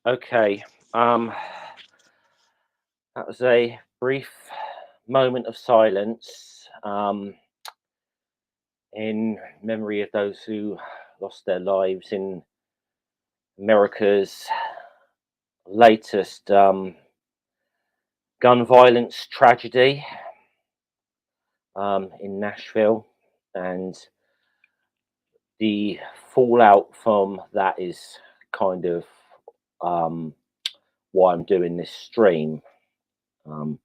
Okay. Um, that was a brief moment of silence in memory of those who lost their lives in America's latest gun violence tragedy in Nashville, and the fallout from that is kind of um, why I'm doing this stream. Um,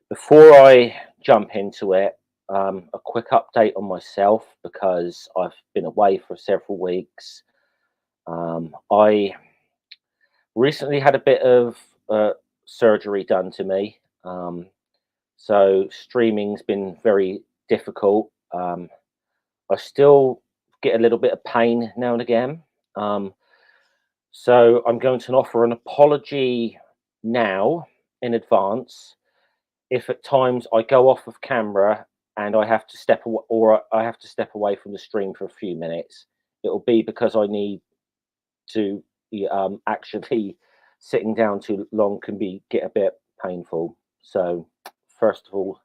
Before I jump into it, a quick update on myself because I've been away for several weeks. I recently had a bit of surgery done to me, so streaming's been very difficult. I still get a little bit of pain now and again. Um, so I'm going to offer an apology now in advance if at times I go off of camera and I have to step away, or I have to step away from the stream for a few minutes. It'll be because I need to actually sitting down too long can be get a bit painful. So first of all,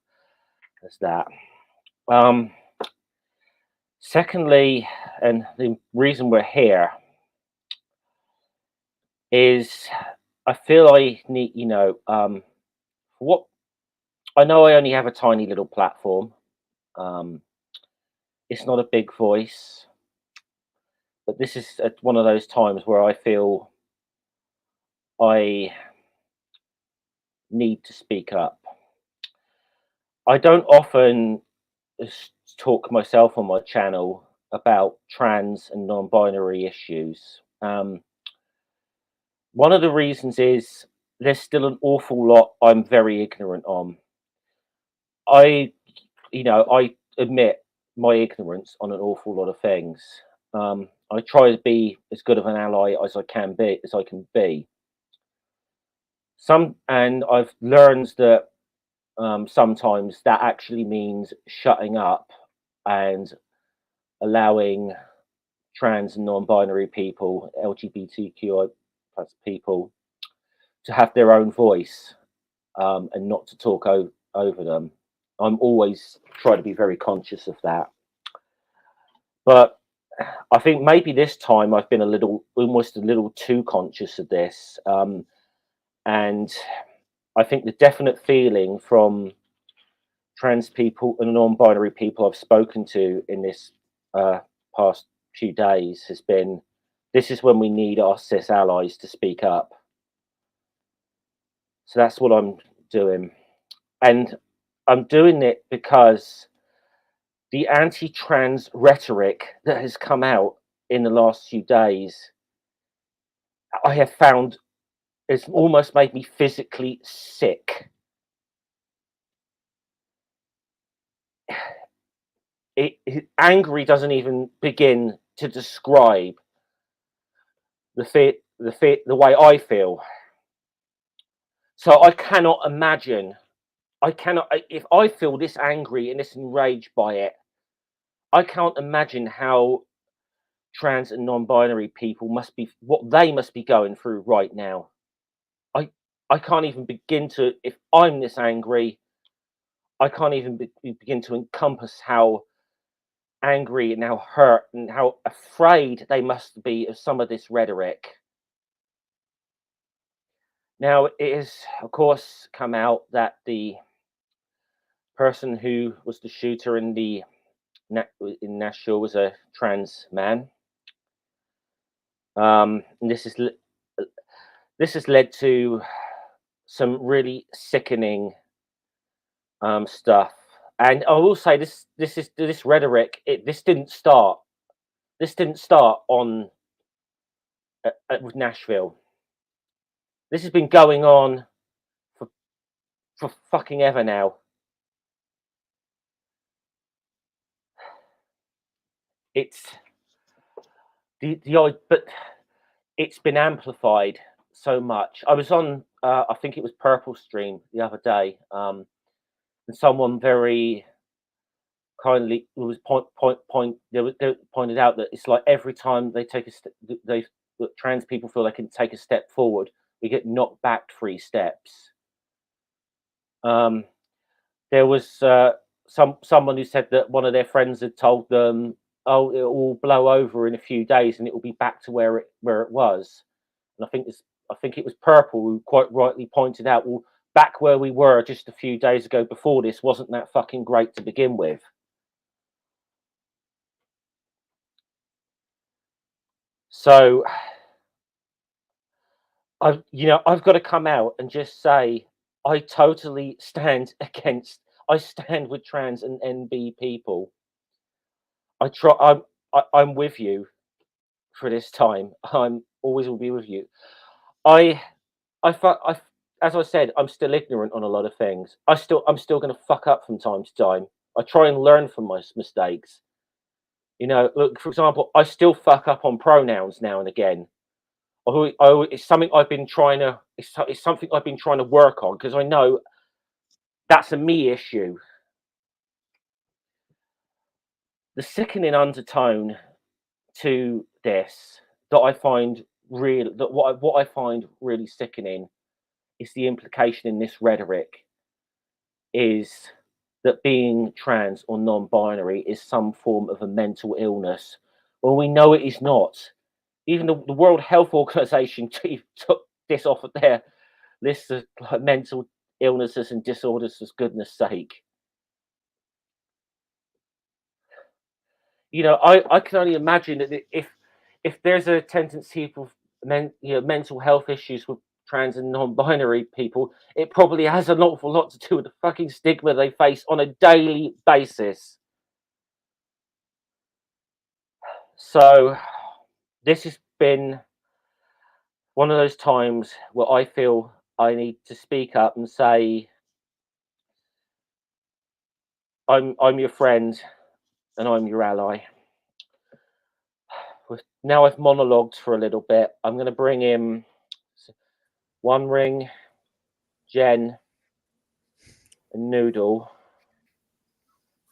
there's that. Um, Secondly, and the reason we're here is I feel I need, what I know I only have a tiny little platform. Um, it's not a big voice, but this is one of those times where I feel I need to speak up. I don't often talk myself on my channel about trans and non-binary issues. One of the reasons is there's still an awful lot I'm very ignorant on. I, I admit my ignorance on an awful lot of things. I try to be as good of an ally as I can be, and I've learned that sometimes that actually means shutting up and allowing trans and non-binary people, LGBTQI plus people, to have their own voice and not to talk over them. I'm always trying to be very conscious of that. But I think maybe this time I've been almost a little too conscious of this. And I think the definite feeling from trans people and non-binary people I've spoken to in this past few days has been, this is when we need our cis allies to speak up. So that's what I'm doing. And I'm doing it because the anti-trans rhetoric that has come out in the last few days, I have found it's almost made me physically sick. Angry doesn't even begin to describe the way I feel. So I cannot imagine. If I feel this angry and this enraged by it, I can't imagine how trans and non-binary people what they must be going through right now. I can't even begin to, if I'm this angry, I can't even begin to encompass how angry and how hurt and how afraid they must be of some of this rhetoric. Now, it has, of course, come out that the person who was the shooter in Nashville was a trans man. And this has led to some really sickening stuff. And I will say this rhetoric. This didn't start. This didn't start on with Nashville. This has been going on for fucking ever now. It's but it's been amplified so much. I was on I think it was Purple Stream the other day, and someone very kindly was they pointed out that it's like every time they take they that trans people feel they can take a step forward, we get knocked back 3 steps. There was someone who said that one of their friends had told them, "Oh, it will blow over in a few days and it will be back to where it was." And I think it was Purple who quite rightly pointed out, well, back where we were just a few days ago before this wasn't that fucking great to begin with. So I've got to come out and just say I totally stand with trans and NB people. I'm with you for this time. I'm always will be with you. As I said, I'm still ignorant on a lot of things. I'm still going to fuck up from time to time. I try and learn from my mistakes. Look, for example, I still fuck up on pronouns now and again. It's something I've been trying to. It's something I've been trying to work on because I know that's a me issue. The sickening undertone to this that I find what I find really sickening is the implication in this rhetoric is that being trans or non-binary is some form of a mental illness. Well, we know it is not. Even the World Health Organization took this off of their list of mental illnesses and disorders, for goodness sake. I can only imagine that if there's a tendency for mental health issues with trans and non-binary people, it probably has an awful lot to do with the fucking stigma they face on a daily basis. So this has been one of those times where I feel I need to speak up and say, I'm your friend and I'm your ally. Now I've monologued for a little bit. I'm going to bring in One Ring, Jen, and Noodle.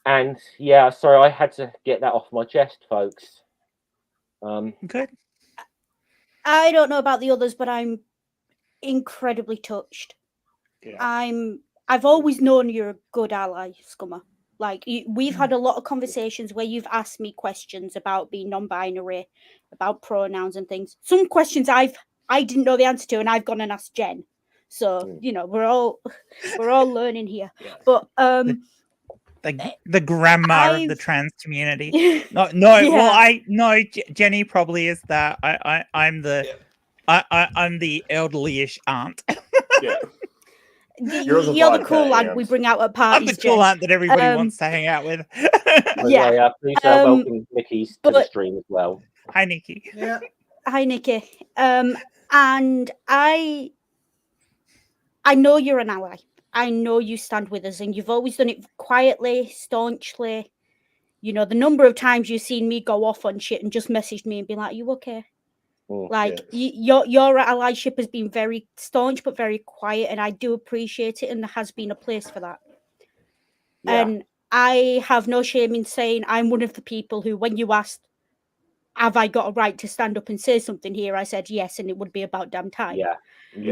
And yeah, sorry, I had to get that off my chest, folks. Good. I don't know about the others, but I'm incredibly touched. Yeah. I've always known you're a good ally, Scummer. Like we've had a lot of conversations where you've asked me questions about being non-binary, about pronouns and things. Some questions I didn't know the answer to, and I've gone and asked Jen. So we're all learning here. Yeah. But the grammar of the trans community. No. Well, Jenny probably is that. I'm the I'm the elderly-ish aunt. Yeah. You're the cool lad we bring out at parties. I'm the cool aunt that everybody wants to hang out with. Yeah. Please welcome Nikki to the stream as well. Hi, Nikki. Yeah. Hi, Nikki. And I know you're an ally. I know you stand with us, and you've always done it quietly, staunchly. The number of times you've seen me go off on shit and just messaged me and be like, "Are you okay?" Your allyship has been very staunch but very quiet, and I do appreciate it, and there has been a place for that. Yeah. And I have no shame in saying I'm one of the people who, when you asked, have I got a right to stand up and say something here, I said yes, and it would be about damn time. Yeah.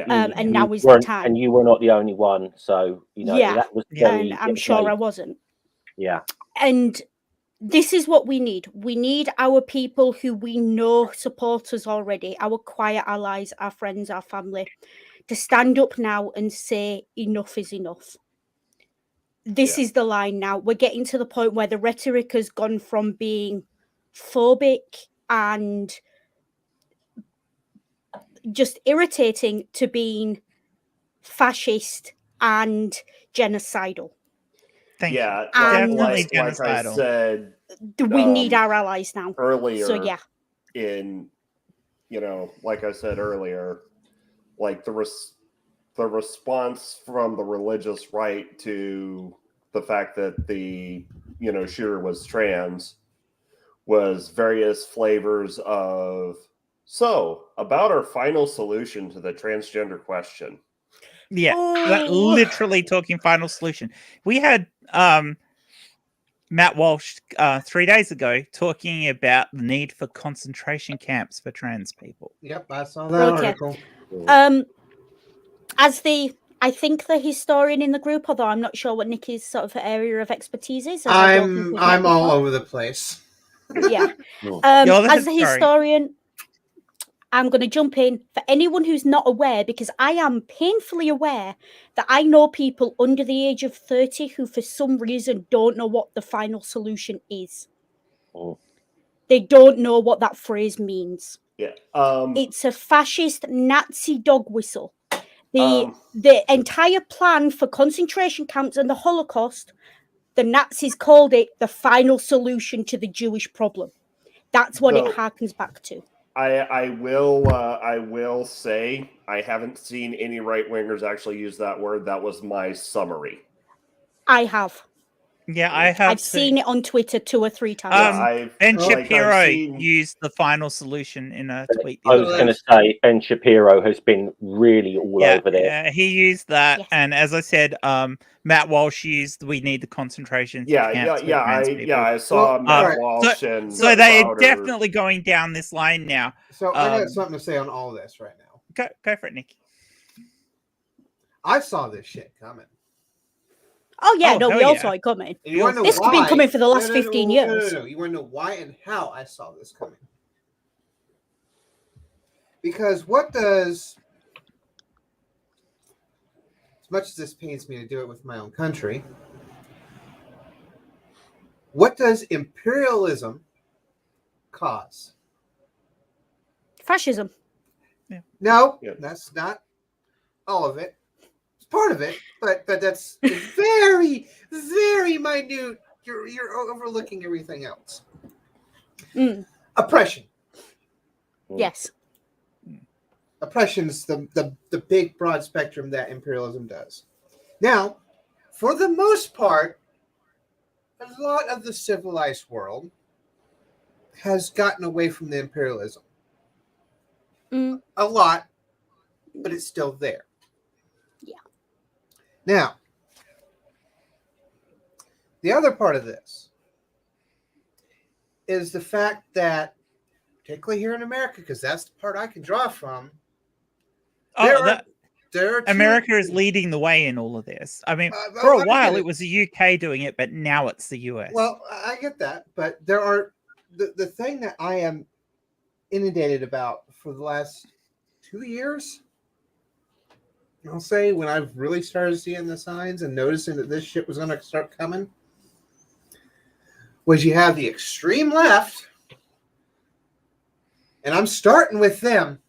And now is the time. And you were not the only one, so that was very. And I'm sure I wasn't. Yeah. And this is what we need. We need our people who we know support us already, our quiet allies, our friends, our family, to stand up now and say enough is enough. This is the line now. We're getting to the point where the rhetoric has gone from being phobic and just irritating to being fascist and genocidal. Thank you. Definitely genocidal. Like I said, we need our allies now. Earlier, so yeah. Like I said earlier, like the response from the religious right to the fact that the shooter was trans was various flavors of about our final solution to the transgender question. Yeah, literally talking final solution. We had Matt Walsh 3 days ago talking about the need for concentration camps for trans people. Yep, I saw that Okay. article. I think the historian in the group, although I'm not sure what Nikki's sort of area of expertise is. I'm all over the place. Yeah. You're As the historian, I'm going to jump in for anyone who's not aware, because I am painfully aware that I know people under the age of 30 who, for some reason, don't know what the final solution is. Oh. They don't know what that phrase means. Yeah. It's a fascist Nazi dog whistle. The entire plan for concentration camps and the Holocaust, the Nazis called it the final solution to the Jewish problem. That's what it harkens back to. I will say I haven't seen any right wingers actually use that word. That was my summary. I have. Yeah, I have. I've seen it on Twitter 2 or 3 times. Ben Shapiro used the final solution in a tweet. I was going to say Ben Shapiro has been really all over there. Yeah, he used that, and as I said, Matt Walsh used "We need the concentration." I saw Matt Walsh and so they are definitely going down this line now. So I got something to say on all this right now. Go for it, Nick. I saw this shit coming. Oh, yeah, we all saw it coming. This has been coming for the last 15 years. No. You want to know why and how I saw this coming? Because what does, as much as this pains me to do it with my own country, what does imperialism cause? Fascism. Yeah. No, that's not all of it. Part of it, but that's very, very minute. You're overlooking everything else. Oppression. Yes. Oppression is the big broad spectrum that imperialism does. Now, for the most part, a lot of the civilized world has gotten away from the imperialism. A lot, but it's still there. Now, the other part of this is the fact that, particularly here in America, because that's the part I can draw from. America is leading the way in all of this. I mean, for a while it was the UK doing it, but now it's the US. Well, I get that, but there are the thing that I am inundated about for the last 2 years. I'll say when I've really started seeing the signs and noticing that this shit was going to start coming, was you have the extreme left, and I'm starting with them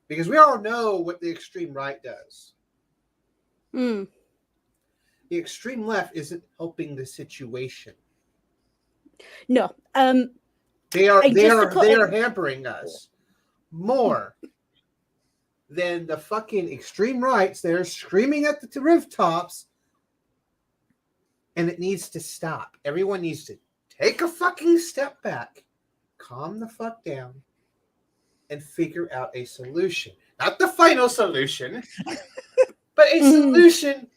because we all know what the extreme right does. The extreme left isn't helping the situation. No, they are hampering us more than the fucking extreme rights. They're screaming at the rooftops, and it needs to stop. Everyone needs to take a fucking step back, calm the fuck down, and figure out a solution. Not the final solution, but a solution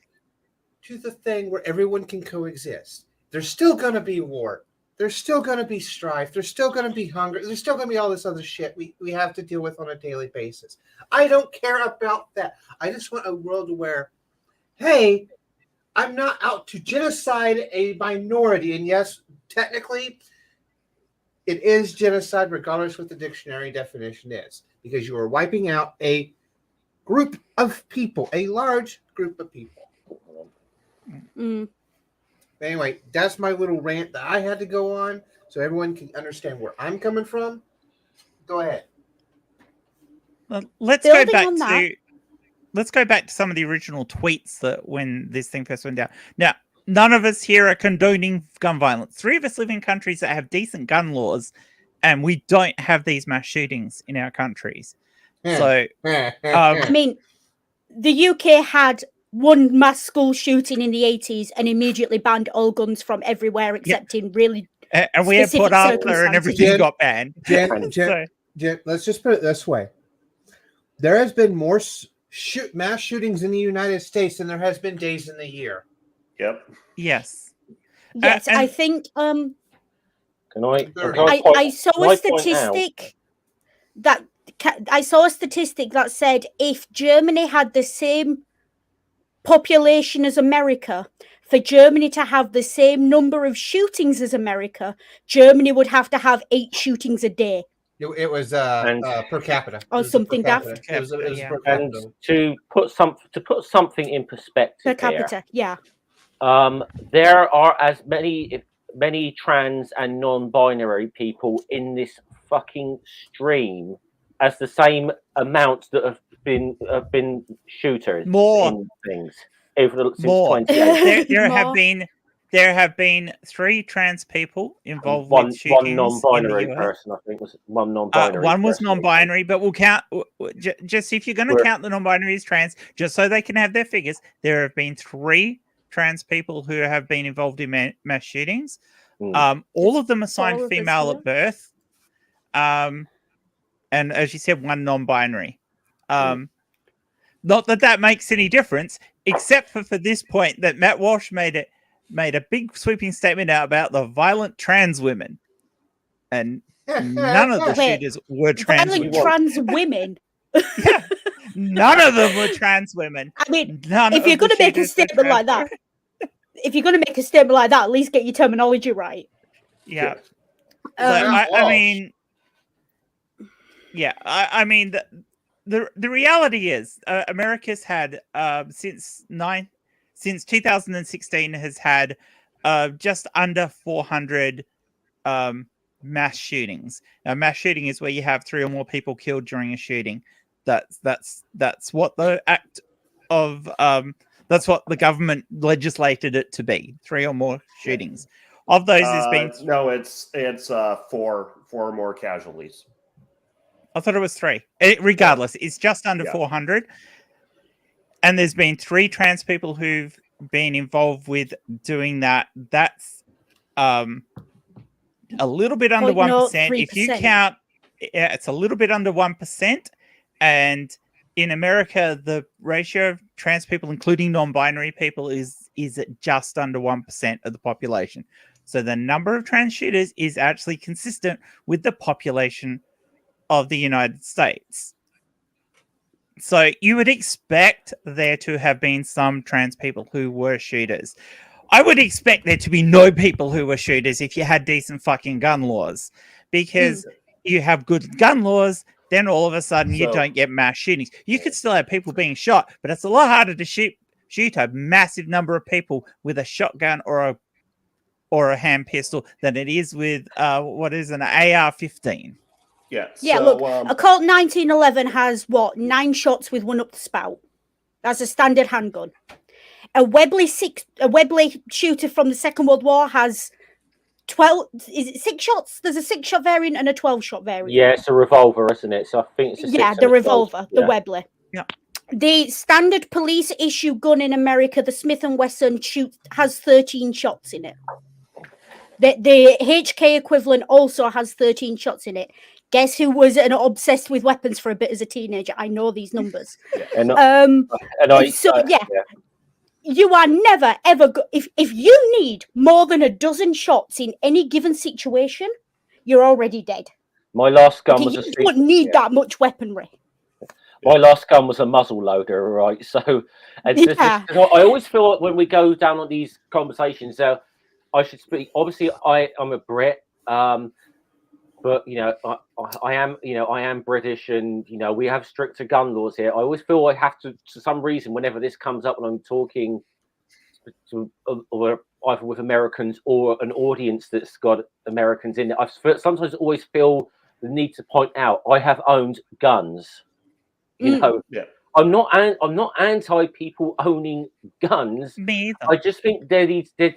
to the thing where everyone can coexist. There's still going to be war. There's still going to be strife. There's still going to be hunger. There's still going to be all this other shit we have to deal with on a daily basis. I don't care about that. I just want a world where, hey, I'm not out to genocide a minority. And yes, technically, it is genocide, regardless what the dictionary definition is, because you are wiping out a group of people, a large group of people. Anyway, that's my little rant that I had to go on so everyone can understand where I'm coming from. Go ahead. Let's go back to some of the original tweets that when this thing first went down. Now, none of us here are condoning gun violence. 3 of us live in countries that have decent gun laws, and we don't have these mass shootings in our countries. So, I mean, the UK had one mass school shooting in the 80s and immediately banned all guns from everywhere except in really and we had Port Arthur and everything got banned. Jen, let's just put it this way. There has been more mass shootings in the United States than there has been days in the year. Yep. Yes. Yes, I think. Can I saw a statistic that said if Germany had the same population as America, for Germany to have the same number of shootings as America, Germany would have to have 8 shootings a day. It was per capita. Or something daft. It was per capita. And to put something in perspective, Per capita, here, there are as many trans and non-binary people in this fucking stream as the same amounts that have been shooters in things since 2018. There have been 3 trans people involved with shootings. One non-binary person, I think, was one non-binary. One was non-binary, but we'll count. Just if you're going to count the non-binary as trans, just so they can have their figures, there have been 3 trans people who have been involved in mass shootings. All of them assigned female at birth. And as you said, one non-binary. Not that makes any difference, except for this point that Matt Walsh made a big sweeping statement out about the violent trans women, and none of the shooters were trans women. Trans women. Yeah, none of them were trans women. I mean, if you're going to make a statement like that, at least get your terminology right. Yeah. I mean, the reality is, America's had since 2016 has had just under 400 mass shootings. Now, mass shooting is where you have 3 or more people killed during a shooting. That's what the act of that's what the government legislated it to be. 3 or more shootings. Of those, there's been it's 4 more casualties. I thought it was 3. Regardless, it's just under 400. And there's been 3 trans people who've been involved with doing that. That's a little bit under 1%. If you count, it's a little bit under 1%. And in America, the ratio of trans people, including non-binary people, is at just under 1% of the population. So the number of trans shooters is actually consistent with the population of the United States. So you would expect there to have been some trans people who were shooters. I would expect there to be no people who were shooters if you had decent fucking gun laws. Because you have good gun laws, then all of a sudden you don't get mass shootings. You could still have people being shot, but it's a lot harder to shoot a massive number of people with a shotgun or a hand pistol than it is with what is an AR-15. Yeah. Yeah. So, look, a Colt 1911 has 9 shots with 1 up the spout. That's a standard handgun. A Webley shooter from the Second World War has 12. Is it 6 shots? There's a 6-shot variant and a 12-shot variant. Yeah, it's a revolver, isn't it? So I think it's the revolver, the Webley. Yeah. The standard police issue gun in America, the Smith & Wesson, has 13 shots in it. The HK equivalent also has 13 shots in it. Guess who was obsessed with weapons for a bit as a teenager? I know these numbers. You are never ever if you need more than a dozen shots in any given situation, you're already dead. My last gun was you don't need that much weaponry. My last gun was a muzzle loader, right? So, I always feel like when we go down on these conversations, I should speak. Obviously, I'm a Brit, but I am British, and we have stricter gun laws here. I always feel I have to some reason, whenever this comes up, when I'm talking to either with Americans or an audience that's got Americans in it, I sometimes always feel the need to point out I have owned guns. I'm not anti people owning guns. Me either. I just think there needs to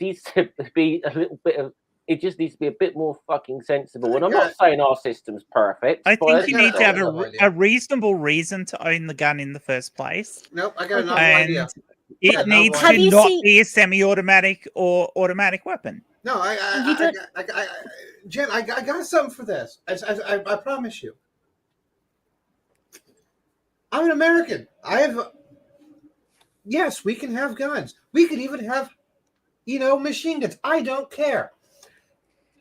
be a little bit of. It just needs to be a bit more fucking sensible. And I'm not saying our system's perfect. I think you need to have a reasonable reason to own the gun in the first place. Nope, I got another idea. It needs to not be a semi-automatic or automatic weapon. No, Jen, I got something for this. I promise you. I'm an American. Yes, we can have guns. We could even have machine guns. I don't care.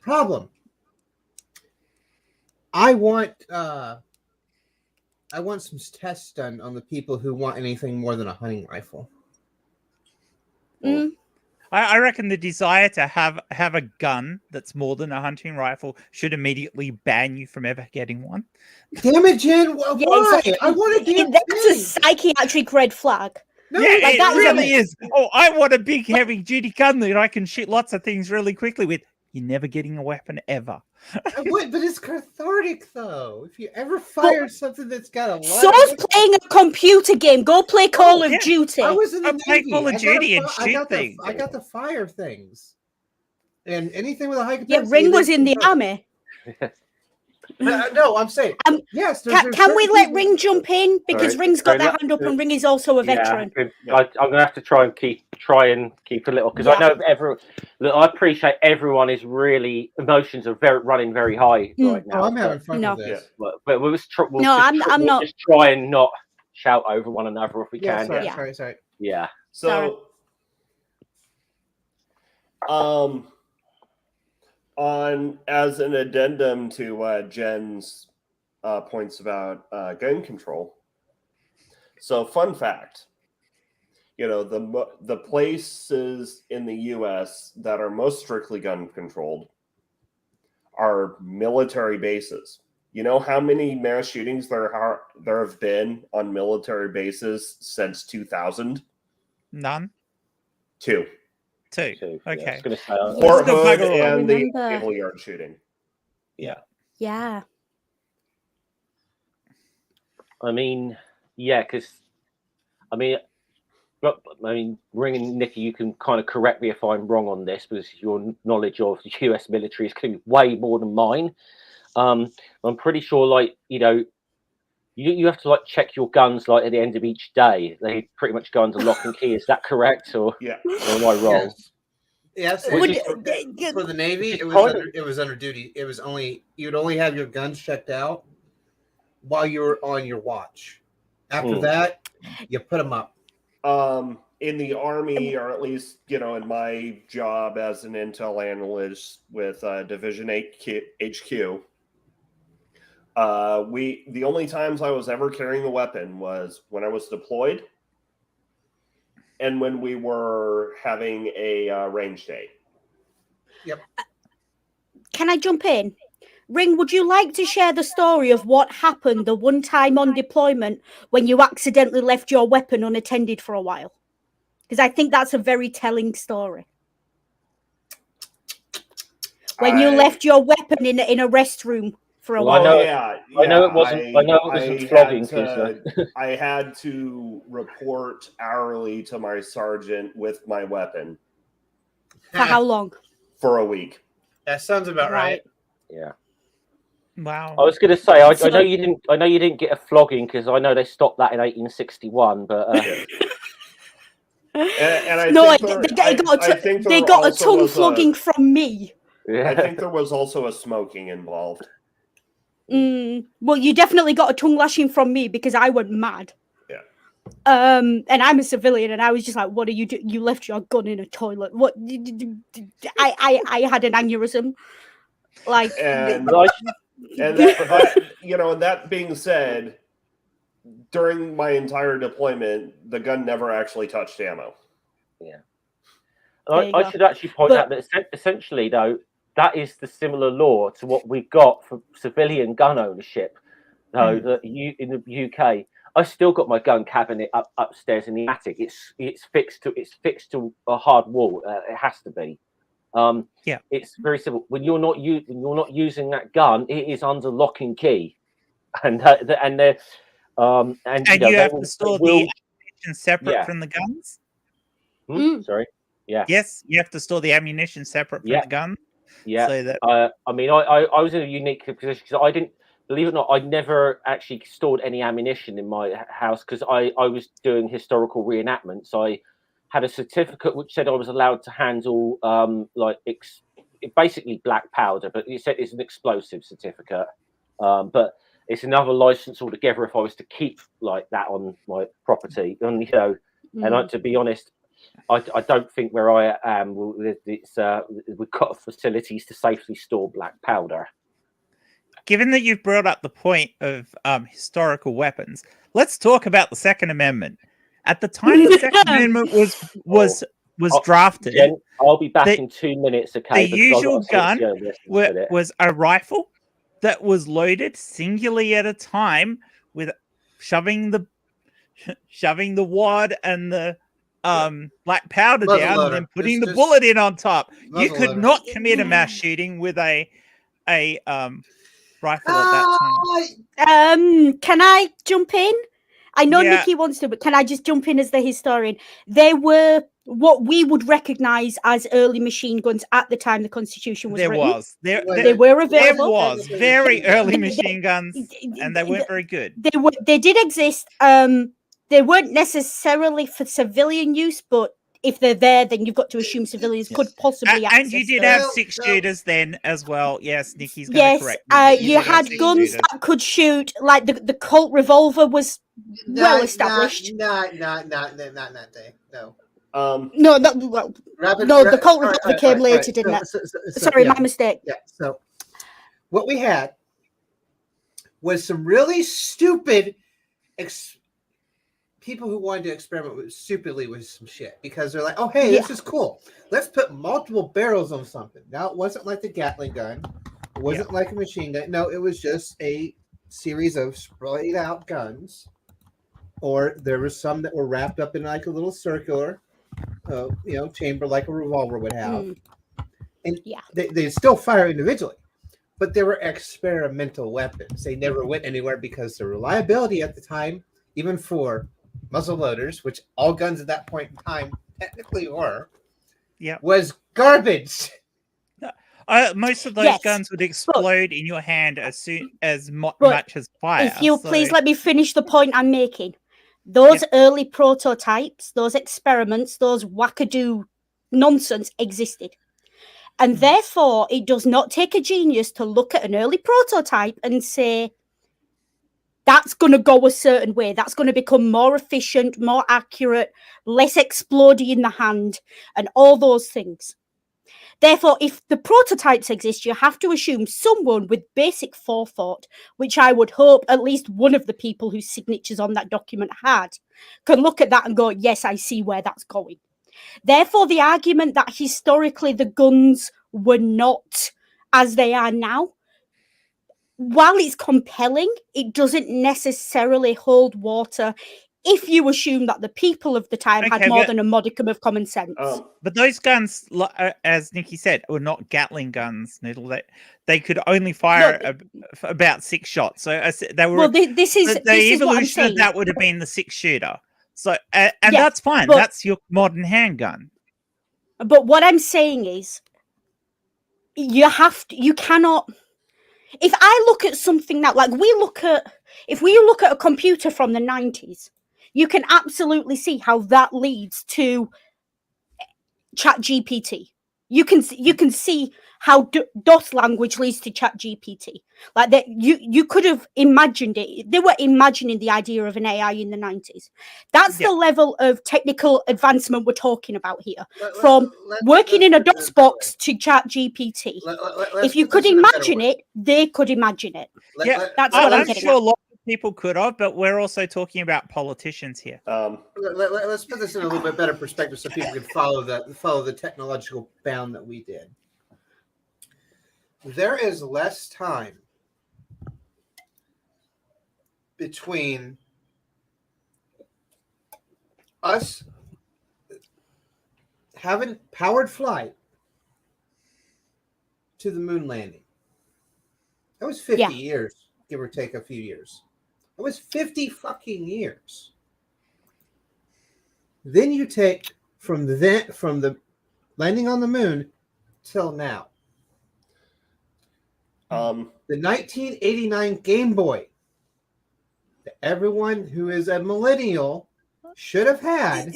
Problem. I want some tests done on the people who want anything more than a hunting rifle. I reckon the desire to have a gun that's more than a hunting rifle should immediately ban you from ever getting one. Damn it, Jen! Why? Exactly. I want a damn That's thing. a psychiatric red flag. No, Yeah, like, it that really is. Oh, I want a big, heavy-duty gun that I can shoot lots of things really quickly with. You're never getting a weapon ever. I would, but it's cathartic, though. If you ever fire something that's got a lot So's playing a computer game. Go play Call of Duty. I was in the play Navy. Call of Duty and shoot I things. got the fire things. And anything with a high Yeah, capacity. Ring was in the army. No, I'm saying yes. Can we let Ring jump in because Sorry. Ring's got their hand up and Ring is also a veteran. I'm gonna have to try and keep a little because I know I appreciate everyone is really emotions are running very high right now. Oh, I'm having fun with this. But we'll I'm not. Just try and not shout over one another if we can. Sorry. Yeah. So, on as an addendum to Jen's points about gun control. So, fun fact, the places in the U.S. that are most strictly gun controlled are military bases. You know how many mass shootings there have been on military bases since 2000? None. Two. Okay. Yeah, I was gonna say, Fort Hood and the Naval Yard shooting. Yeah. I mean, because Ring and Nikki, you can kind of correct me if I'm wrong on this because your knowledge of the US military is going to be way more than mine. I'm pretty sure, you have to check your guns at the end of each day. They pretty much go under lock and key. Is that correct, or am I wrong? Yes. For the Navy, it was under duty. It was you'd only have your guns checked out while you were on your watch. After that, you put them up. In the Army, or at least in my job as an intel analyst with Division 8 HQ. The only times I was ever carrying a weapon was when I was deployed and when we were having a range day. Yep. Can I jump in? Ring, would you like to share the story of what happened the one time on deployment when you accidentally left your weapon unattended for a while? Because I think that's a very telling story. When you left your weapon in a restroom for a while. I know it wasn't flogging. I had to report hourly to my sergeant with my weapon. For how long? For a week. That sounds about right. Yeah. Wow. I was going to say, I know you didn't. I know you didn't get a flogging because I know they stopped that in 1861. But and I no, think they got a tongue flogging from me. Yeah. I think there was also a smoking involved. Well, you definitely got a tongue lashing from me because I went mad. Yeah. And I'm a civilian, and I was just like, "What are you doing? You left your gun in a toilet. What?" I had an aneurysm. That being said, during my entire deployment, the gun never actually touched ammo. Yeah. I should actually point out that essentially, though, that is the similar law to what we've got for civilian gun ownership. In the UK, I still got my gun cabinet upstairs in the attic. It's fixed to a hard wall. It has to be. It's very simple. When you're not using that gun, it is under lock and key, and you have to store the ammunition separate from the guns. Sorry. Yeah. Yes, you have to store the ammunition separate from the gun. Yeah. So that I was in a unique position because I didn't, believe it or not, I never actually stored any ammunition in my house because I was doing historical reenactments. I had a certificate which said I was allowed to handle basically black powder, but it said it's an explosive certificate. But it's another license altogether if I was to keep that on my property. And and to be honest, I don't think where I am, it's we've got facilities to safely store black powder. Given that you've brought up the point of historical weapons, let's talk about the Second Amendment. At the time the Second Amendment was drafted, Jen, I'll be back in 2 minutes. Okay, the usual gun was a rifle that was loaded singularly at a time with shoving the wad and the black powder Muzzle down, loader. and then putting It's the bullet in on top. You muzzle could loader. not commit a mass shooting with a rifle at that time. Can I jump in? I know Yeah. Nikki wants to, but can I just jump in as the historian? They were what we would recognise as early machine guns at the time the Constitution was written. They were available. There was very early machine guns, and they weren't very good. They did exist. They weren't necessarily for civilian use, but if they're there, then you've got to assume civilians could possibly access and you did them. have 6 shooters then as well. Yes, Nikki's going to correct me. Yes, you had guns that could shoot. Like the Colt revolver was well established. Not that day. No. The Colt revolver came later, didn't it? Sorry, my mistake. Yeah. So what we had was some really stupid people who wanted to experiment stupidly with some shit because they're like, oh, hey, this is cool. Let's put multiple barrels on something. Now, it wasn't like the Gatling gun. It wasn't like a machine gun. No, it was just a series of sprayed out guns. Or there were some that were wrapped up in like a little circular, chamber like a revolver would have. And they still fire individually. But they were experimental weapons. They never went anywhere because the reliability at the time, even for muzzle loaders, which all guns at that point in time technically were, was garbage. Most of those guns would explode in your hand as soon as much as fire. If you please let me finish the point I'm making. Those early prototypes, those experiments, those wackadoo nonsense existed. And therefore, it does not take a genius to look at an early prototype and say, that's going to go a certain way. That's going to become more efficient, more accurate, less explodey in the hand, and all those things. Therefore, if the prototypes exist, you have to assume someone with basic forethought, which I would hope at least one of the people whose signatures on that document had, can look at that and go, yes, I see where that's going. Therefore, the argument that historically the guns were not as they are now, while it's compelling, it doesn't necessarily hold water if you assume that the people of the time had more than a modicum of common sense. But those guns, as Nikki said, were not Gatling guns, Noodle. They could only fire about 6 shots. So they were. Well, this is the evolution of that would have been the 6-shooter. So that's fine. That's your modern handgun. But what I'm saying is, you cannot. If I look at something now, like if we look at a computer from the 90s, you can absolutely see how that leads to ChatGPT. You can see how DOS language leads to ChatGPT. Like that, you could have imagined it. They were imagining the idea of an AI in the 90s. That's the level of technical advancement we're talking about here. From working in a DOS box to ChatGPT. If you could imagine it, they could imagine it. That's what I'm getting sure at. A lot of people could have, but we're also talking about politicians here. Let's put this in a little bit better perspective so people can follow the technological bound that we did. There is less time between us having powered flight to the moon landing. That was 50 years, give or take a few years. It was 50 fucking years. Then you take from the landing on the moon till now. The 1989 Game Boy that everyone who is a millennial should have had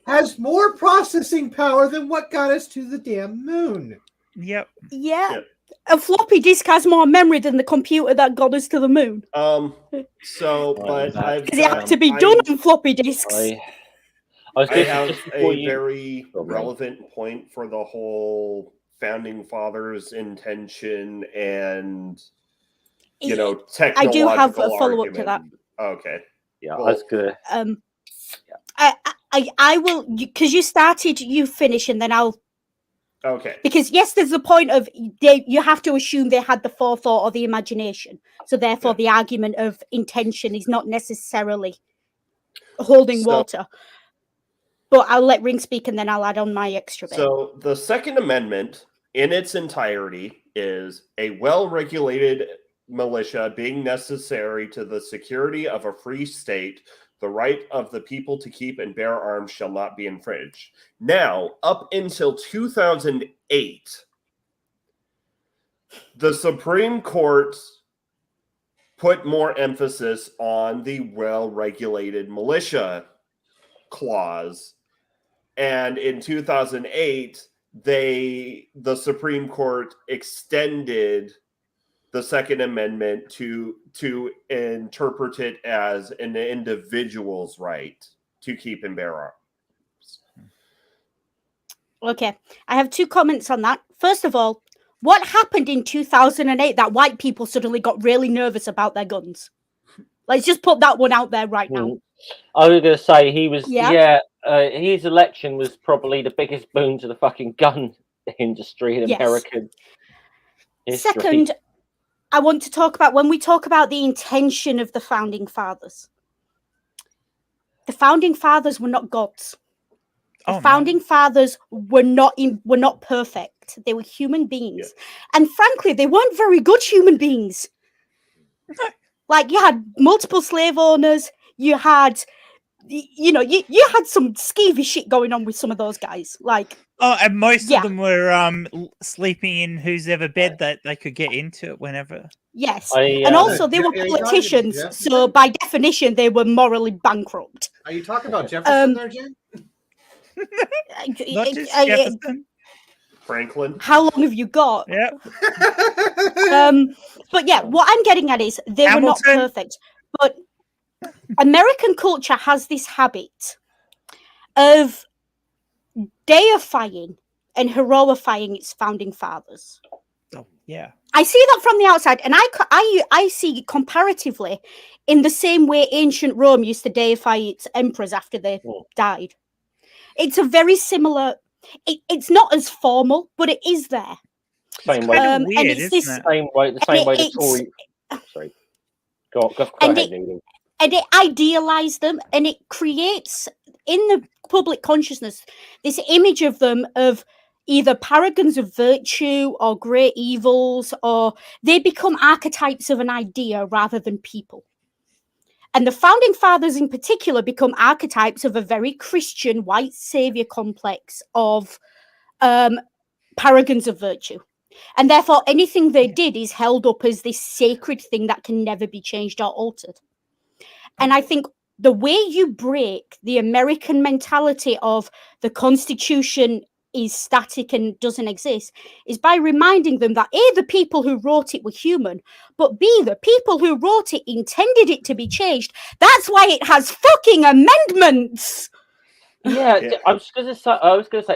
has more processing power than what got us to the damn moon. Yep. Yeah. A floppy disk has more memory than the computer that got us to the moon. Because it had to be done on floppy disks. I have a very relevant point for the whole founding fathers' intention and, technological I do have a follow-up to that. Okay. Yeah, well, I was gonna. I will, because you started, you finish, and then I'll. Okay. Because yes, there's the point of you have to assume they had the forethought or the imagination. So therefore, the argument of intention is not necessarily holding water. But I'll let Ring speak, and then I'll add on my extra bit. So the Second Amendment, in its entirety, is a well-regulated militia being necessary to the security of a free state. The right of the people to keep and bear arms shall not be infringed. Now, up until 2008, the Supreme Court put more emphasis on the well-regulated militia clause. And in 2008, the Supreme Court extended the Second Amendment to interpret it as an individual's right to keep and bear arms. Okay, I have 2 comments on that. First of all, what happened in 2008 that white people suddenly got really nervous about their guns? Let's just put that one out there right now. I was going to say he was, his election was probably the biggest boon to the fucking gun industry in American history. Second, I want to talk about, when we talk about the intention of the Founding Fathers, the Founding Fathers were not gods. The Founding Fathers were not perfect. They were human beings. And frankly, they weren't very good human beings. Like, you had multiple slave owners, you had, you had some skeevy shit going on with some of those guys. Like, and most of them were sleeping in whose ever bed that they could get into it whenever. Yes, and also they were politicians, so by definition, they were morally bankrupt. Are you talking about Jefferson there, Jen? Not just Jefferson. Franklin. How long have you got? Yeah. But yeah, what I'm getting at is they were not perfect. But American culture has this habit of deifying and heroifying its founding fathers. Oh, yeah. I see that from the outside, and I see it comparatively in the same way ancient Rome used to deify its emperors after they died. It's a very similar. It's not as formal, but it is there. Same way. And it's this the same way the Tory. Sorry. Go ahead, Needle. And it idealized them, and it creates in the public consciousness this image of them of either paragons of virtue or great evils, or they become archetypes of an idea rather than people. And the Founding Fathers in particular become archetypes of a very Christian white savior complex of paragons of virtue. And therefore, anything they did is held up as this sacred thing that can never be changed or altered. And I think the way you break the American mentality of the Constitution is static and doesn't exist is by reminding them that A, the people who wrote it were human, but B, the people who wrote it intended it to be changed. That's why it has fucking amendments. Yeah. I was going to say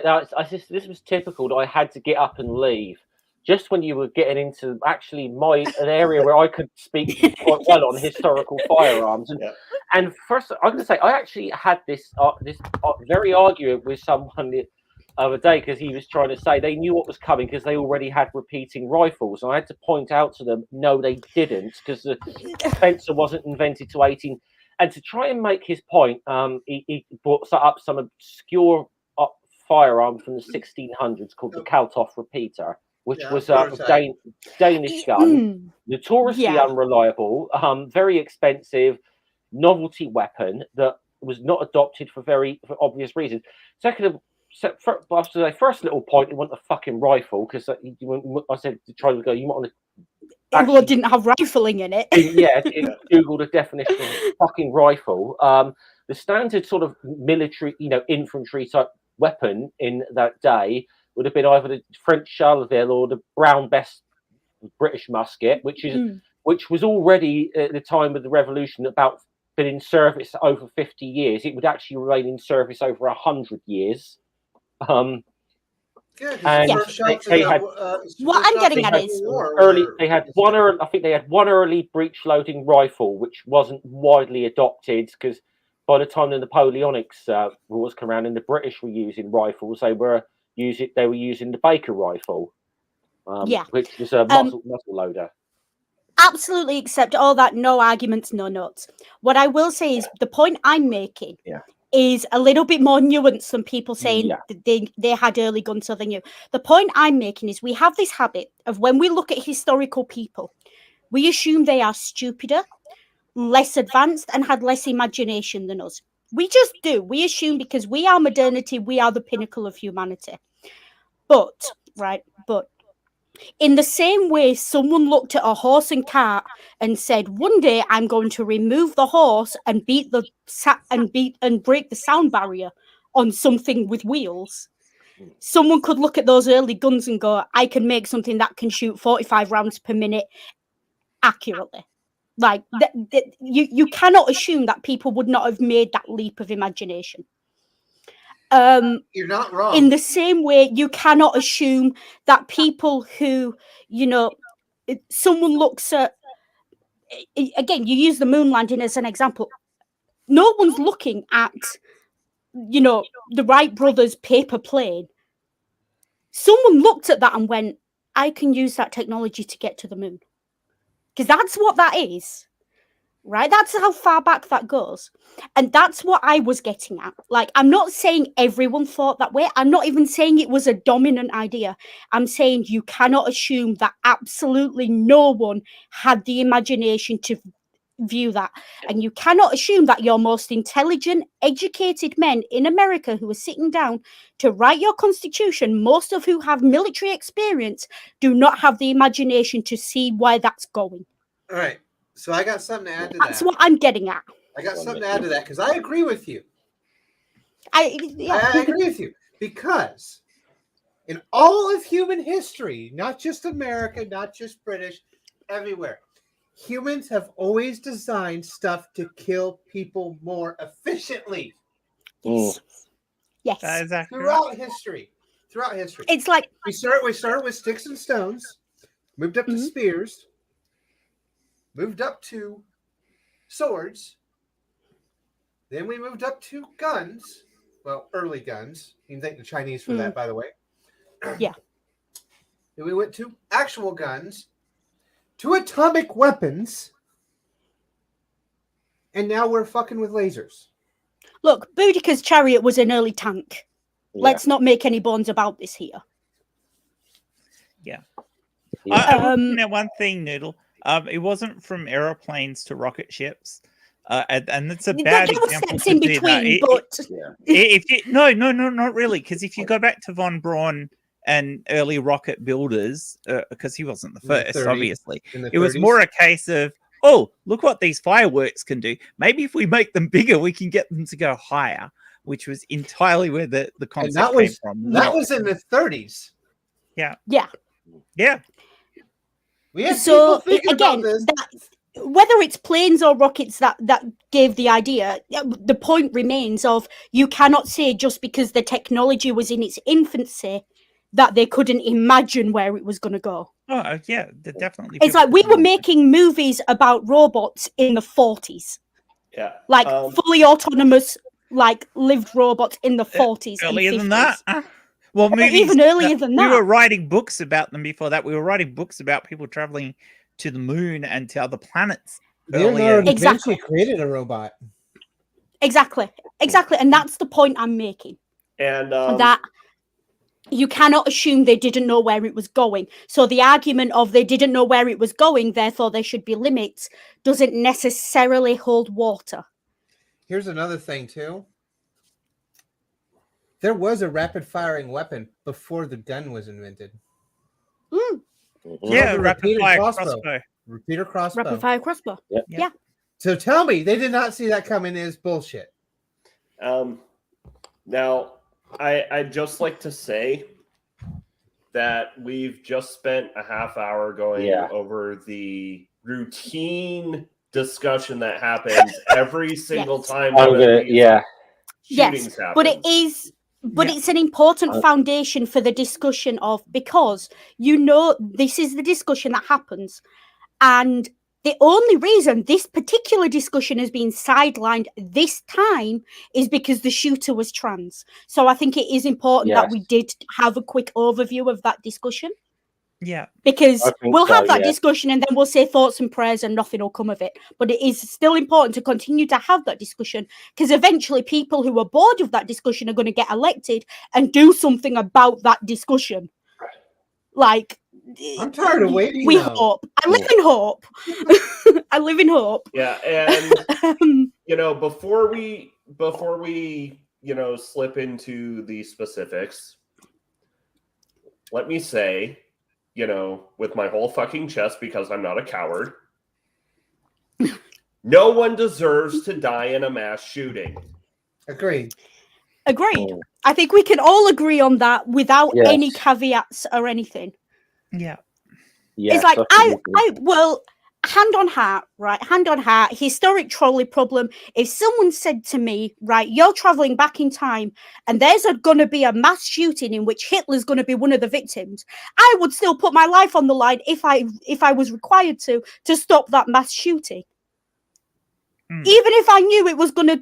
that this was typical that I had to get up and leave just when you were getting into actually an area where I could speak quite well on historical firearms. And first, I'm going to say I actually had this very argument with someone the other day because he was trying to say they knew what was coming because they already had repeating rifles. And I had to point out to them, no, they didn't, because the Spencer wasn't invented to 18. And to try and make his point, he brought up some obscure firearm from the 1600s called the Kalthoff repeater, which was a Danish gun, notoriously unreliable, very expensive, novelty weapon that was not adopted for obvious reasons. First little point, you want a fucking rifle, because I said to try to go, you want to. It didn't have rifling in it. Google the definition of fucking rifle. The standard sort of military, infantry type weapon in that day would have been either the French Charleville or the Brown Bess British musket, which was already at the time of the Revolution about been in service over 50 years, it would actually remain in service over 100 years. And they had what I'm getting at is they had one early, I think they had one early breech loading rifle, which wasn't widely adopted because by the time the Napoleonics wars came around and the British were using rifles, they were using the Baker rifle, which was a muzzle loader. Absolutely accept all that. No arguments, no notes. What I will say is the point I'm making is a little bit more nuanced than people saying that they had early guns so they knew. The point I'm making is we have this habit of when we look at historical people, we assume they are stupider, less advanced, and had less imagination than us. We just do. We assume because we are modernity, we are the pinnacle of humanity. But in the same way, someone looked at a horse and cart and said, "One day I'm going to remove the horse and break the sound barrier on something with wheels." Someone could look at those early guns and go, "I can make something that can shoot 45 rounds per minute accurately." Like you cannot assume that people would not have made that leap of imagination. You're not wrong. In the same way, you cannot assume that people who, someone looks at, again, you use the moon landing as an example. No one's looking at, the Wright brothers' paper plane. Someone looked at that and went, "I can use that technology to get to the moon." Because that's what that is. Right? That's how far back that goes. And that's what I was getting at. Like, I'm not saying everyone thought that way. I'm not even saying it was a dominant idea. I'm saying you cannot assume that absolutely no one had the imagination to view that. And you cannot assume that your most intelligent, educated men in America who are sitting down to write your constitution, most of who have military experience, do not have the imagination to see where that's going. All right. So I got something to add to that. That's what I'm getting at. I got something to add to that because I agree with you. I agree with you because in all of human history, not just America, not just British, everywhere, humans have always designed stuff to kill people more efficiently. Yes. Throughout history. It's like we started with sticks and stones, moved up to spears, moved up to swords, then we moved up to guns. Well, early guns. You can thank the Chinese for that, by the way. Yeah. Then we went to actual guns, to atomic weapons, and now we're fucking with lasers. Look, Boudica's chariot was an early tank. Yeah. Let's not make any bones about this here. Yeah. I would know one thing, Noodle. It wasn't from aeroplanes to rocket ships, and that's a bad example to in between. Not really, because if you go back to von Braun and early rocket builders, because he wasn't the first, obviously, it was more a case of, oh, look what these fireworks can do. Maybe if we make them bigger, we can get them to go higher, which was entirely where the concept came from. That was in the 30s. Yeah. We had people thinking about this. Whether it's planes or rockets that gave the idea, the point remains of you cannot say just because the technology was in its infancy that they couldn't imagine where it was going to go. Oh, yeah, definitely. It's like we were making movies about robots in the 40s. Yeah. Like fully autonomous, like lived robots in the 40s. Earlier and 50s. Than that. Well, movies, even earlier than that. We were writing books about them before that. We were writing books about people traveling to the moon and to other planets. Leonardo da Vinci created a robot. Exactly. And that's the point I'm making. And that you cannot assume they didn't know where it was going. So the argument of they didn't know where it was going, therefore there should be limits, doesn't necessarily hold water. Here's another thing, too. There was a rapid-firing weapon before the gun was invented. Yeah, rapid-fire crossbow. Repeater crossbow. Rapid-fire crossbow. Yep. Yeah. So tell me, they did not see that coming as bullshit. Now, I'd just like to say that we've just spent a half hour going over the routine discussion that happens every single time. Yes. Shootings happen. But it is. But it's an important foundation for the discussion of, because this is the discussion that happens, and the only reason this particular discussion has been sidelined this time is because the shooter was trans. So I think it is important that we did have a quick overview of that discussion. Yeah. Because we'll have that discussion and then we'll say thoughts and prayers and nothing will come of it. But it is still important to continue to have that discussion, because eventually people who are bored of that discussion are going to get elected and do something about that discussion. Like, I'm tired of waiting. We hope. I live in hope. I live in hope. Yeah, and before we slip into the specifics, let me say, with my whole fucking chest, because I'm not a coward, no one deserves to die in a mass shooting. Agreed. I think we can all agree on that without any caveats or anything. Yeah. It's like, hand on heart, right? Hand on heart, historic trolley problem. If someone said to me, right, you're traveling back in time and there's going to be a mass shooting in which Hitler's going to be one of the victims, I would still put my life on the line if I was required to stop that mass shooting. Even if I knew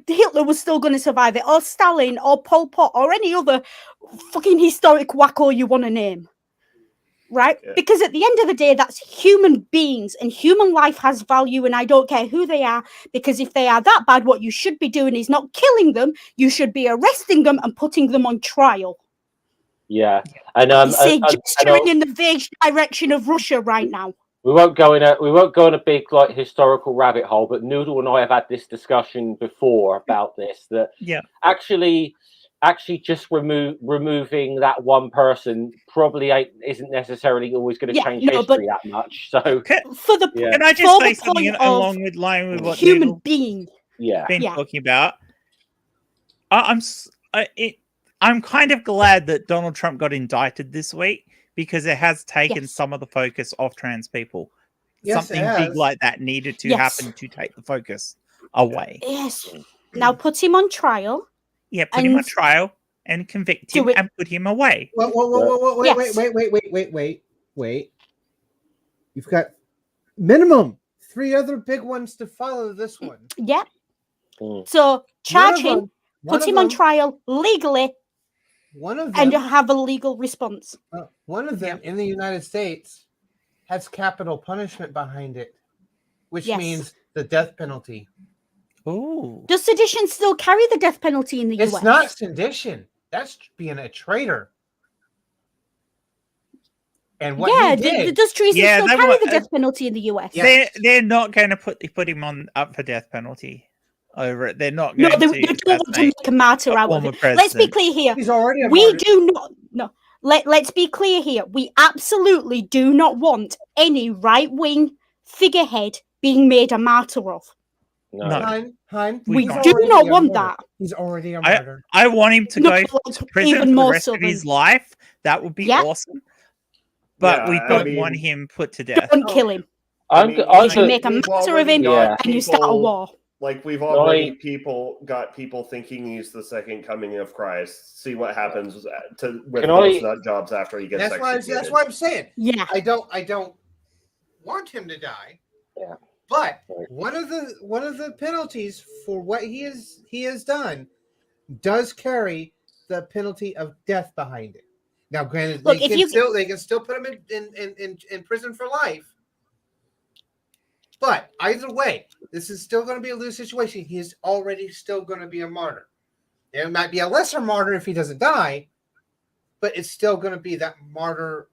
Hitler was still going to survive it, or Stalin, or Pol Pot, or any other fucking historic wacko you want to name. Right? Yeah. Because at the end of the day, that's human beings, and human life has value, and I don't care who they are, because if they are that bad, what you should be doing is not killing them, you should be arresting them and putting them on trial. Yeah. And gesturing in the vague direction of Russia right now. We won't go in a big historical rabbit hole, but Noodle and I have had this discussion before about this, that actually just removing that one person probably isn't necessarily always going to change history that much. So can I just say something along with line with what human being been talking about? I'm kind of glad that Donald Trump got indicted this week, because it has taken some of the focus off trans people. Something big like that needed to happen to take the focus away. Yes. Now put him on trial. Yeah, put him on trial and convict him and put him away. Wait. You've got minimum 3 other big ones to follow this one. Yeah. So charge him, put him on trial legally, and have a legal response. One of them in the United States has capital punishment behind it, which means the death penalty. Ooh. Does sedition still carry the death penalty in the US? It's not sedition. That's being a traitor. And what he did, does treason still carry the death penalty in the US? They're not going to put him up for death penalty over it. They're not going they don't want to make a martyr out of it. Let's be clear here. He's already a martyr. Do not. No. Let's be clear here. We absolutely do not want any right-wing figurehead being made a martyr of. No. Hein, we do not want that. He's already a martyr. I want him to go to prison for the rest of his life. That would be awesome. But we don't want him put to death. Don't kill him. You make a martyr of him and you start a war. Like, we've already got people thinking he's the second coming of Christ. See what happens with those nut jobs after he gets executed. That's what I'm saying. Yeah. I don't want him to die. Yeah. But one of the penalties for what he has done does carry the penalty of death behind it. Now, granted, they can still put him in prison for life. But either way, this is still going to be a lose situation. He is already still going to be a martyr. There might be a lesser martyr if he doesn't die, but it's still going to be that martyr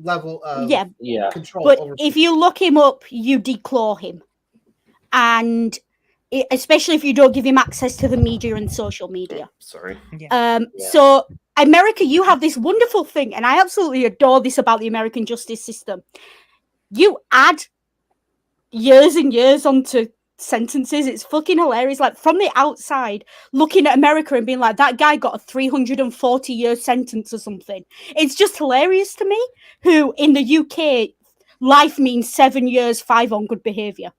level of control. But if you look him up, you declaw him. And especially if you don't give him access to the media and social media. Sorry. So America, you have this wonderful thing, and I absolutely adore this about the American justice system. You add years and years onto sentences. It's fucking hilarious. Like, from the outside, looking at America and being like, that guy got a 340-year sentence or something. It's just hilarious to me. Who in the UK, life means 7 years, 5 on good behavior.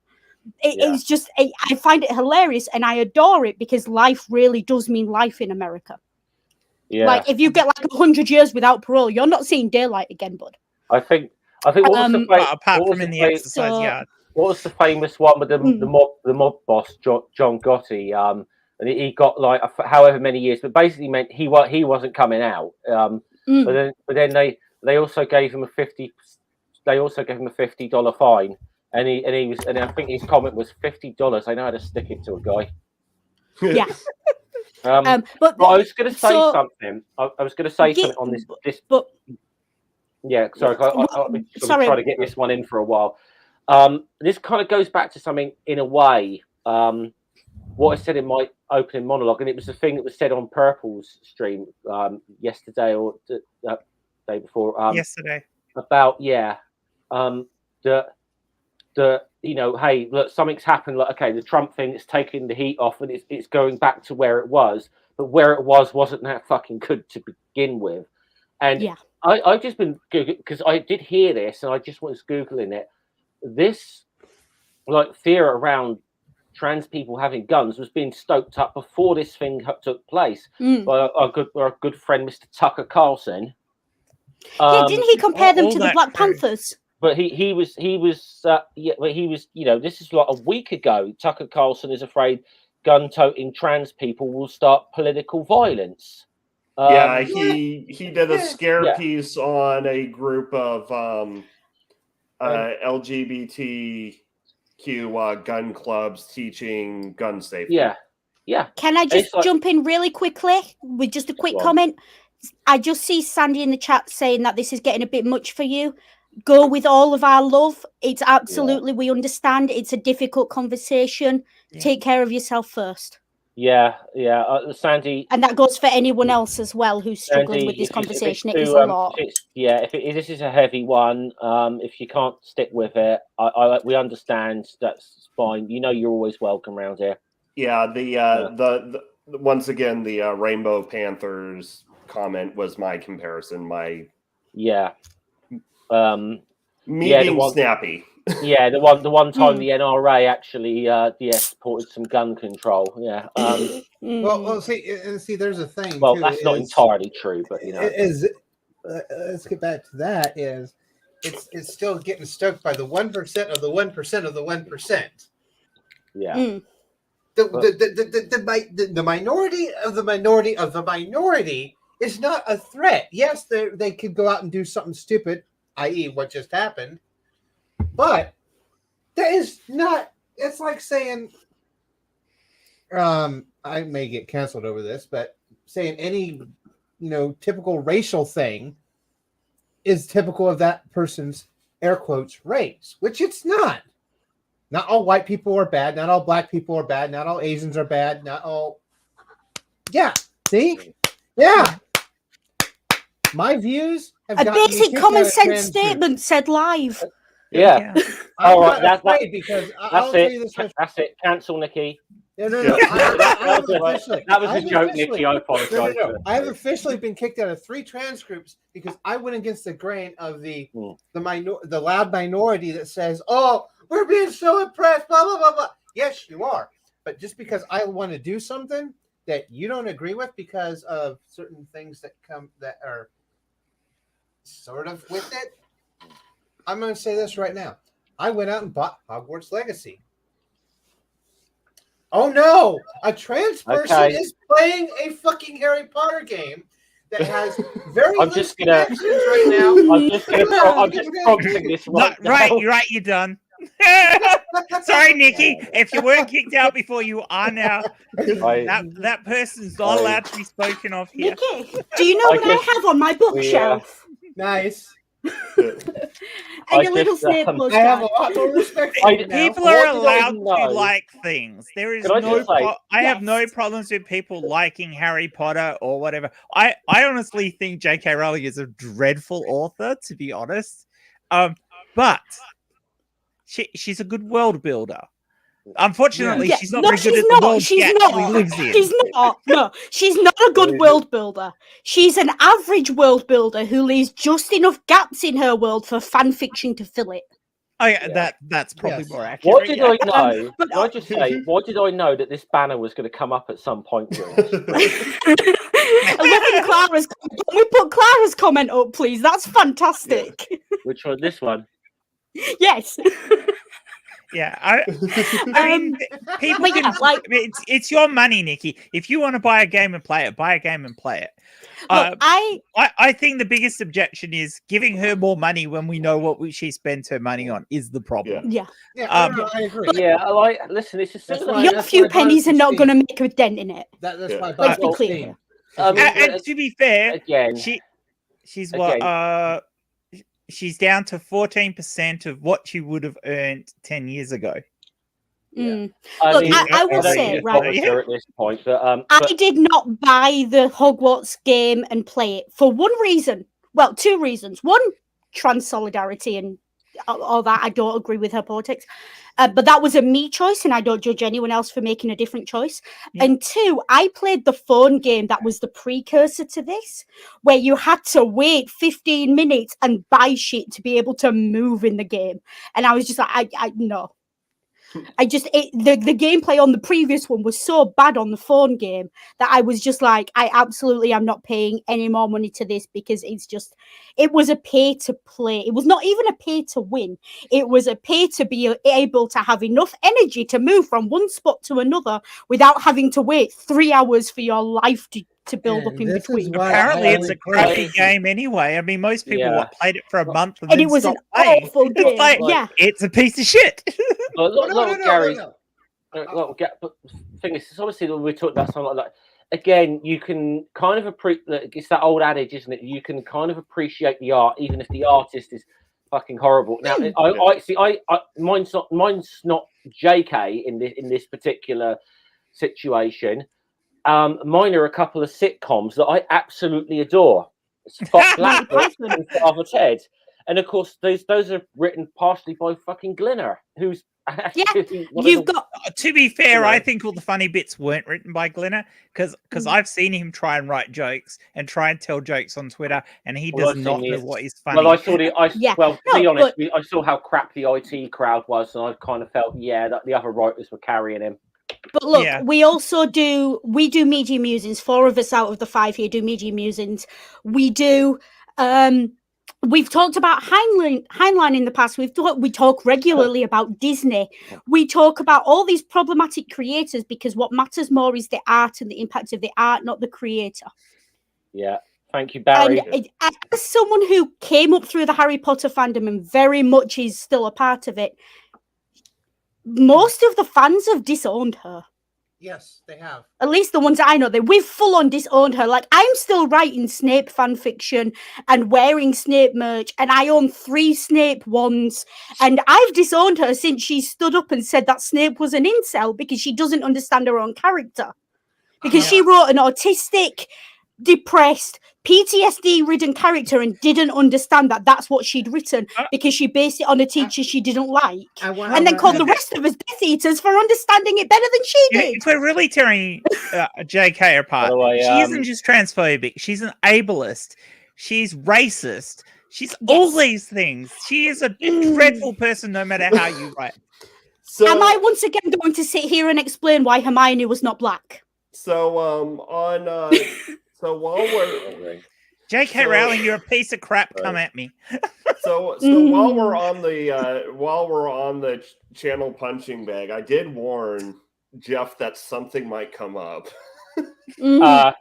It's just, I find it hilarious and I adore it because life really does mean life in America. Yeah. Like if you get like 100 years without parole, you're not seeing daylight again, bud. I think what was the apart from in the exercise yard. What was the famous one with the mob boss John Gotti? And he got like however many years, but basically meant he wasn't coming out. But then they also gave him a $50 fine, and I think his comment was $50. They know how to stick it to a guy. Yeah. But I was going to say something. I was going to say something on this. But yeah, sorry. I've been trying to get this one in for a while. This kind of goes back to something in a way. What I said in my opening monologue, and it was the thing that was said on Purple's stream yesterday or the day before. Yesterday. About hey, look, something's happened. Like, okay, the Trump thing is taking the heat off, and it's going back to where it was. But where it wasn't that fucking good to begin with. And I've just been Googling because I did hear this, and I just was Googling it. This like fear around trans people having guns was being stoked up before this thing took place by our good friend Mr. Tucker Carlson. Didn't he compare them to the Black Panthers? But he was this is like a week ago. Tucker Carlson is afraid gun-toting trans people will start political violence. He did a scare piece on a group of LGBTQ gun clubs teaching gun safety. Yeah. Can I just jump in really quickly with just a quick comment? I just see Sandy in the chat saying that this is getting a bit much for you. Go with all of our love. It's absolutely, we understand. It's a difficult conversation. Yeah. Take care of yourself first. Yeah. Sandy. And that goes for anyone else as well who's struggling with this conversation. It is a lot. This is a heavy one. If you can't stick with it, we understand. That's fine. You know, you're always welcome around here. Yeah. The once again, the Rainbow Panthers comment was my comparison. Being snappy. Yeah, the one time the NRA actually supported some gun control. Yeah. Well, see, there's a thing. Well, too, that's not entirely true, but you know. Let's get back to that. It's still getting stoked by the 1% of the 1% of the 1%. Yeah. The minority of the minority of the minority is not a threat. Yes, they could go out and do something stupid, i.e. what just happened. But that is not, it's like saying, I may get canceled over this, but saying any, typical racial thing is typical of that person's, air quotes, race, which it's not. Not all white people are bad. Not all black people are bad. Not all Asians are bad. Not all. Yeah. See? Yeah. My views have a basic common sense statement said live. Yeah. All right. That's because I'll tell you this. That's it. Cancel, Nikki. No. That was a joke, Nikki. I apologize. No. I have officially been kicked out of 3 trans groups because I went against the grain of the loud minority that says, "Oh, we're being so impressed." Blah blah blah blah. Yes, you are. But just because I want to do something that you don't agree with because of certain things that are sort of with it. I'm going to say this right now. I went out and bought Hogwarts Legacy. Oh no! A trans person is playing a fucking Harry Potter game that has very loose connections right now. I'm just prompting this one. Right, you're done. Sorry, Nikki. If you weren't kicked out before, you are now. That person's not allowed to be spoken of here. Nikki, do you know what I have on my bookshelf? Nice. And your little Snape I have a lot more respect for you now. People are allowed to like things. There is I have no problems with people liking Harry Potter or whatever. I honestly think J.K. Rowling is a dreadful author, to be honest. But she's a good world builder. Unfortunately, she's not very good at the world she actually lives in. She's not. No, she's not a good world builder. She's an average world builder who leaves just enough gaps in her world for fan fiction to fill it. That's probably Yes. more accurate. What did I know? But- Can I just say, what did I know that this banner was going to come up at some point during this? Can we put Clara's comment up, please? That's fantastic. Which one? This one? Yes. Yeah, I mean, people but yeah, can, like- it's your money, Nikki. If you want to buy a game and play it, buy a game and play it. Look, I think the biggest objection is giving her more money when we know what she spends her money on is the problem. Yeah. I agree. Yeah, listen, it's just Your few pennies are not going to make a dent in it. That's why. Let's be clear. And to be fair, again, she's what she's down to 14% of what she would have earned 10 years ago. Mm. I Look, mean, I will say, right, at this point, but, I did not buy the Hogwarts game and play it for one reason. Well, two reasons. One, trans solidarity and all that. I don't agree with her politics. But that was a me choice, and I don't judge anyone else for making a different choice. Yeah. And two, I played the phone game that was the precursor to this, where you had to wait 15 minutes and buy shit to be able to move in the game. And I was just like, I no. The gameplay on the previous one was so bad on the phone game that I was just like, I absolutely am not paying any more money to this, because it was a pay to play. It was not even a pay to win. It was a pay to be able to have enough energy to move from one spot to another without having to wait 3 hours for your life to build up in between. Apparently, it's a crappy game anyway. I mean, most people played it for a month and it was an awful game. It's like, it's a piece of shit. Gary. But the thing is, it's obviously we talked about something like that. Again, you can kind of appreciate. It's that old adage, isn't it? You can kind of appreciate the art, even if the artist is fucking horrible. Now, mine's not JK in this particular situation. Mine are a couple of sitcoms that I absolutely adore. Scott Blackwood and Father Ted. And of course, those are written partially by fucking Glinner, who's you've got. To be fair, I think all the funny bits weren't written by Glinner, because I've seen him try and write jokes and try and tell jokes on Twitter, and he does not know what is funny. Well, I saw to be honest, I saw how crap the IT crowd was, and I kind of felt that the other writers were carrying him. But look, we also do media musings. 4 of us out of the 5 here do media musings. We do. We've talked about Heinlein in the past. We talk regularly about Disney. We talk about all these problematic creators, because what matters more is the art and the impact of the art, not the creator. Yeah. Thank you, Barry. And as someone who came up through the Harry Potter fandom and very much is still a part of it, most of the fans have disowned her. Yes, they have. At least the ones I know, we've full on disowned her. Like, I'm still writing Snape fan fiction and wearing Snape merch, and I own 3 Snape wands, and I've disowned her since she stood up and said that Snape was an incel because she doesn't understand her own character. Because she wrote an autistic, depressed, PTSD-ridden character and didn't understand that that's what she'd written, because she based it on a teacher she didn't like, and then called the rest of us Death Eaters for understanding it better than she did. If we're really tearing JK apart, she isn't just transphobic. She's an ableist. She's racist. She's all these things. She is a dreadful person, no matter how you write. So, am I once again going to sit here and explain why Hermione was not black? So while we're J.K. Rowling, you're a piece of crap. Come at me. So while we're on the channel punching bag, I did warn Jeff that something might come up. Okay.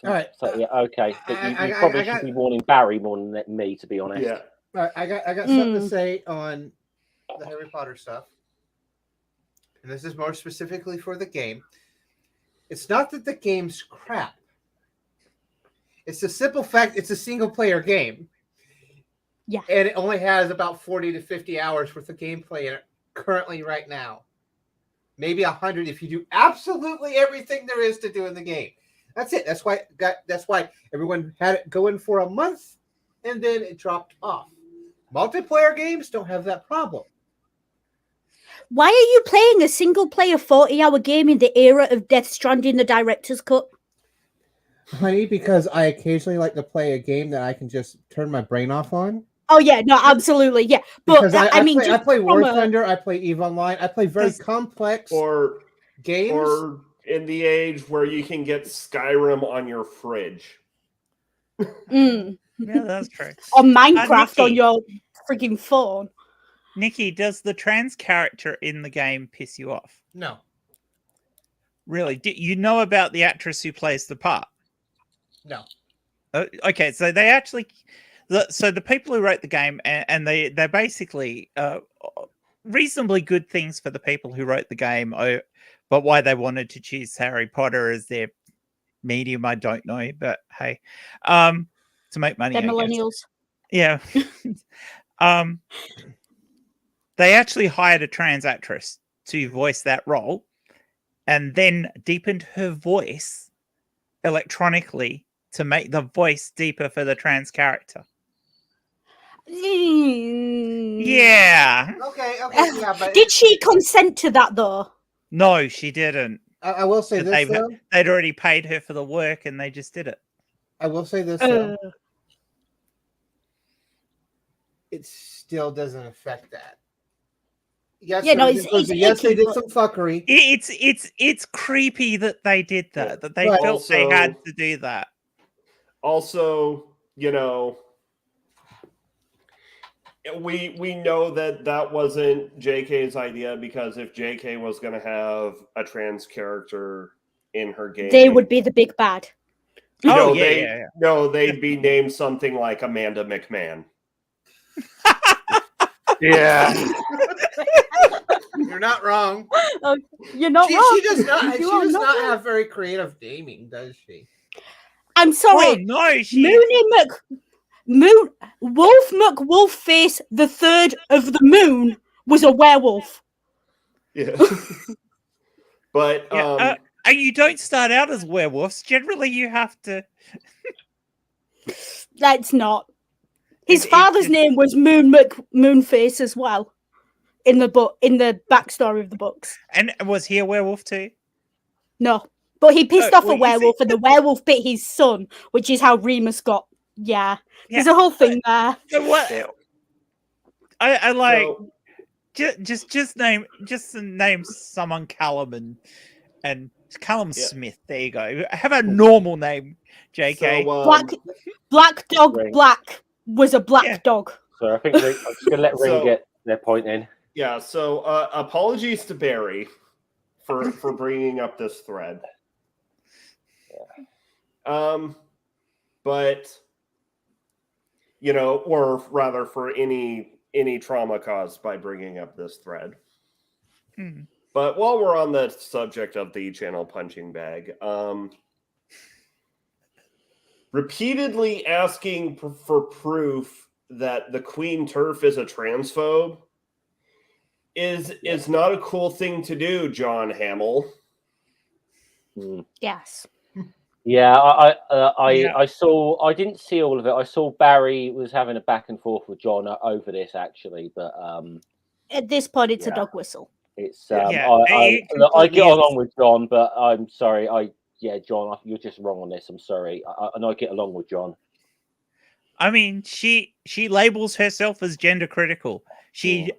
All right. So, okay. But you probably should be warning Barry more than me, to be honest. Yeah. All right. I got something to say on the Harry Potter stuff. And this is more specifically for the game. It's not that the game's crap. It's the simple fact it's a single-player game. Yeah. And it only has about 40 to 50 hours worth of gameplay in it currently right now. Maybe 100 if you do absolutely everything there is to do in the game. That's it. That's why everyone had it going for a month, and then it dropped off. Multiplayer games don't have that problem. Why are you playing a single-player 40-hour game in the era of Death Stranding, the director's cut? Honey, because I occasionally like to play a game that I can just turn my brain off on. Oh yeah, no, absolutely, yeah. But Because I play War Thunder, I play EVE Online, I play very complex games. Or in the age where you can get Skyrim on your fridge. Yeah, that's true. Or Minecraft Nikki, on your freaking phone. Nikki, does the trans character in the game piss you off? No. Really? Do you know about the actress who plays the part? No. Okay, so they actually... So the people who wrote the game, and they're basically reasonably good things for the people who wrote the game, but why they wanted to choose Harry Potter as their medium, I don't know, but hey, to make money. They're millennials. Yeah. They actually hired a trans actress to voice that role and then deepened her voice electronically to make the voice deeper for the trans character. Yeah. Okay, yeah, but did she consent to that though? No, she didn't. I will say this though. They'd already paid her for the work and they just did it. I will say this though. It still doesn't affect that. Yes, yeah, no, yes, they did some fuckery. It's creepy that they did that. That they felt also, they had to do that. Also, you know, we know that wasn't JK's idea, because if JK was going to have a trans character in her game, they would be the big bad. No, they'd be named something like Amanda McMahon. Yeah. You're not wrong. You're not wrong. She does not. She does not have very creative naming, does she? I'm sorry. Oh, no, Wolf McWolfface the Third of the Moon was a werewolf. Yeah. But you don't start out as werewolves. Generally, you have to. That's not. His father's name was Moonface as well, in the backstory of the books. And was he a werewolf too? No, but he pissed off a werewolf, and the werewolf bit his son, which is how Remus got. Yeah, there's a whole thing there. So what? I like just name someone Callum and Callum Smith. There you go. Have a normal name, JK. So, Black Dog Black was a black dog. So I think I'm just going to let Ring get their point in. Yeah, so apologies to Barry for bringing up this thread. Yeah. But, you know, or rather for any trauma caused by bringing up this thread. But while we're on the subject of the channel punching bag, repeatedly asking for proof that the Queen Turf is a transphobe is not a cool thing to do, John Hamill. Yes. Yeah, I saw. I didn't see all of it. I saw Barry was having a back and forth with John over this actually, but at this point, it's a dog whistle. It's I get along with John, but I'm sorry. John, you're just wrong on this. I'm sorry. And I get along with John. I mean, she labels herself as gender critical. She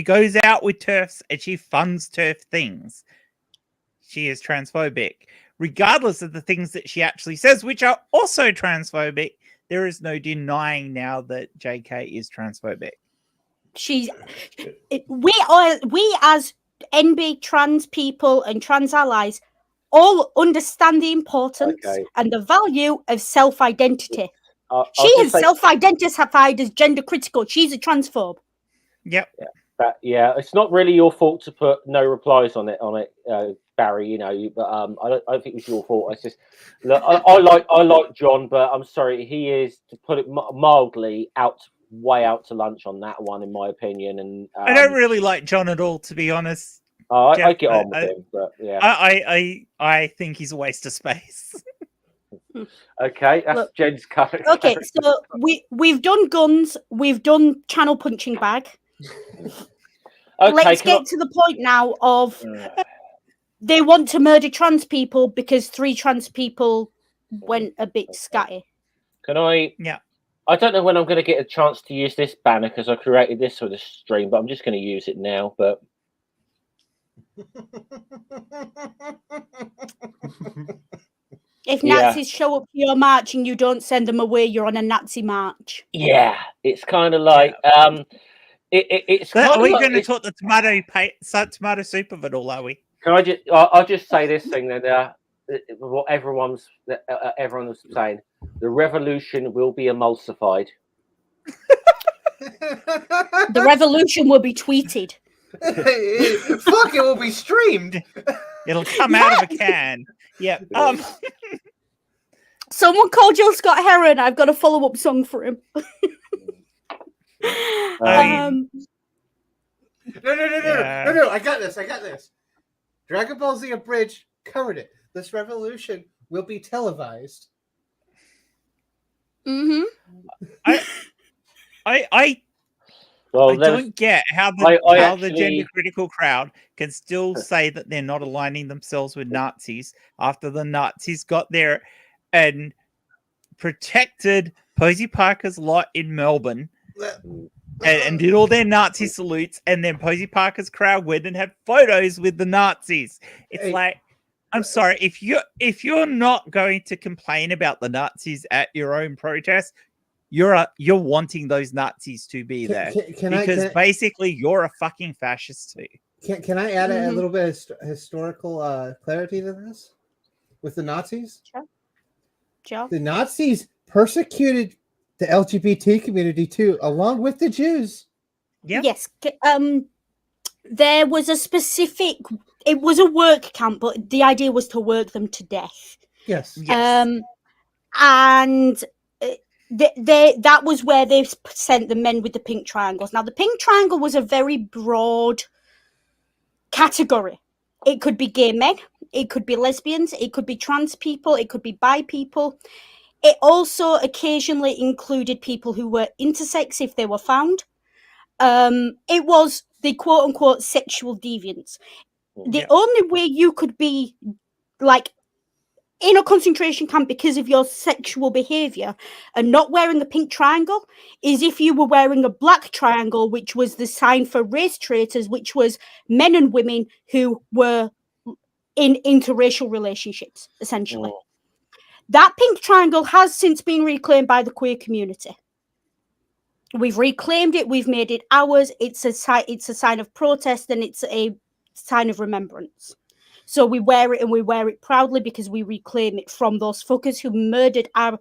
goes out with TERFs and she funds TERF things. She is transphobic. Regardless of the things that she actually says, which are also transphobic, there is no denying now that JK is transphobic. We as NB trans people and trans allies all understand the importance and the value of self-identity. She has self-identified as gender critical. She's a transphobe. Yep. Yeah, it's not really your fault to put no replies on it, Barry. You know, but I don't think it was your fault. It's just look, I like John, but I'm sorry, he is, to put it mildly, way out to lunch on that one, in my opinion. And I don't really like John at all, to be honest. I get on with him, but yeah, I think he's a waste of space. Okay, that's Jen's cover. Okay, so we've done guns, we've done channel punching bag. Let's get to the point now of they want to murder trans people because 3 trans people went a bit scatty. Can I? Yeah. I don't know when I'm going to get a chance to use this banner because I created this for the stream, but I'm just going to use it now. But If Nazis show up to your march and you don't send them away, you're on a Nazi march. Yeah, it's kind of like it's. Are we going to talk the tomato soup of it all? Are we? Can I just? I'll just say this thing that what everyone was saying. The revolution will be emulsified. The revolution will be tweeted. Fuck, it will be streamed. It'll come out of a can. Yeah. Someone called Jill Scott Heron. I've got a follow-up song for him. No. I got this. Dragon Ball Z Abridged covered it. This revolution will be televised. Mm-hmm. I don't get how the gender critical crowd can still say that they're not aligning themselves with Nazis after the Nazis got there and protected Posey Parker's lot in Melbourne and did all their Nazi salutes, and then Posey Parker's crowd went and had photos with the Nazis. It's like, I'm sorry, if you're not going to complain about the Nazis at your own protest, you're wanting those Nazis to be there because basically you're a fucking fascist too. Can I add a little bit of historical clarity to this with the Nazis? Sure. The Nazis persecuted the LGBT community too, along with the Jews. Yeah. Yes. There was a specific. It was a work camp, but the idea was to work them to death. Yes. And that was where they sent the men with the pink triangles. Now, the pink triangle was a very broad category. It could be gay men, it could be lesbians, it could be trans people, it could be bi people. It also occasionally included people who were intersex if they were found. It was the quote-unquote sexual deviants. The only way you could be like in a concentration camp because of your sexual behavior and not wearing the pink triangle is if you were wearing a black triangle, which was the sign for race traitors, which was men and women who were in interracial relationships, essentially. That pink triangle has since been reclaimed by the queer community. We've reclaimed it. We've made it ours. It's a sign of protest, and it's a sign of remembrance. So we wear it, and we wear it proudly because we reclaim it from those fuckers who murdered our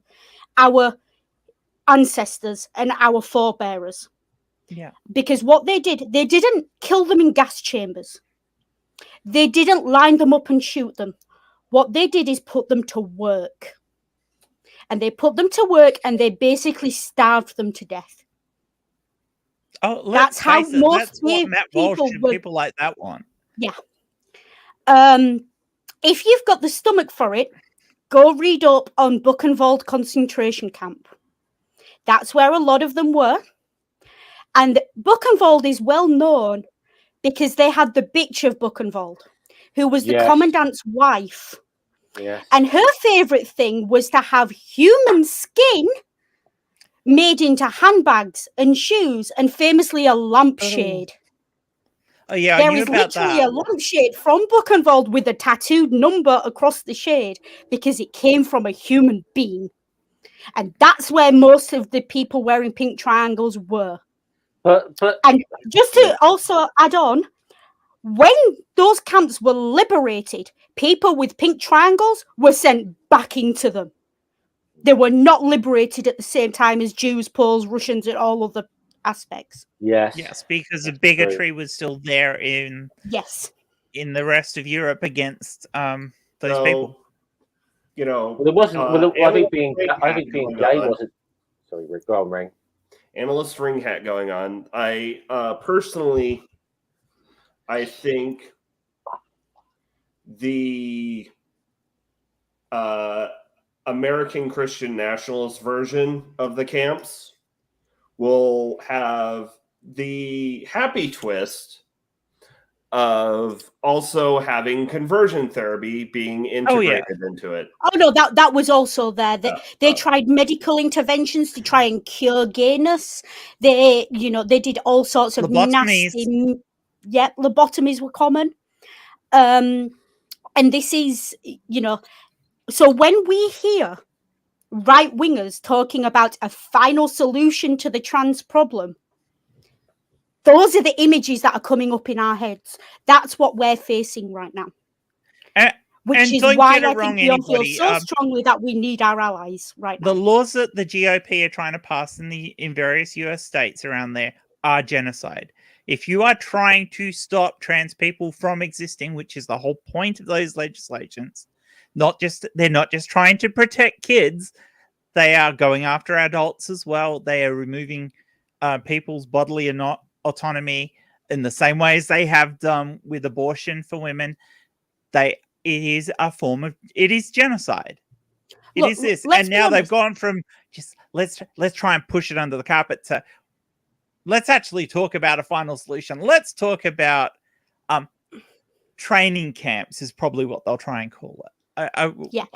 ancestors and our forebearers. Yeah. Because what they didn't kill them in gas chambers. They didn't line them up and shoot them. What they did is put them to work. And they put them to work, and they basically starved them to death. Oh, that's how most people like that one. Yeah. If you've got the stomach for it, go read up on Buchenwald concentration camp. That's where a lot of them were. And Buchenwald is well known because they had the bitch of Buchenwald, who was the commandant's wife. Yes. And her favourite thing was to have human skin made into handbags and shoes, and famously a lampshade. Oh yeah, there is literally a lampshade from Buchenwald with a tattooed number across the shade because it came from a human being, and that's where most of the people wearing pink triangles were. And just to also add on, when those camps were liberated, people with pink triangles were sent back into them. They were not liberated at the same time as Jews, Poles, Russians, and all other aspects. Yes, because the bigotry was still there in the rest of Europe against those people. You know, there wasn't. I think being gay wasn't. Sorry, Rick, go on, Ring. Analyst ring hat going on. I personally, I think the American Christian nationalist version of the camps will have the happy twist of also having conversion therapy being integrated into it. Oh no, that was also there. They tried medical interventions to try and cure gayness. They did all sorts of nasty. Yeah, lobotomies were common. And this is, so when we hear right wingers talking about a final solution to the trans problem, those are the images that are coming up in our heads. That's what we're facing right now. Which is why I think we all feel so strongly that we need our allies right now. The laws that the GOP are trying to pass in various US states around there are genocide. If you are trying to stop trans people from existing, which is the whole point of those legislations, they're not just trying to protect kids, they are going after adults as well. They are removing people's bodily autonomy in the same way as they have done with abortion for women. It is a form of, it is genocide. It is this. And now they've gone from just let's try and push it under the carpet to let's actually talk about a final solution. Let's talk about training camps is probably what they'll try and call it. I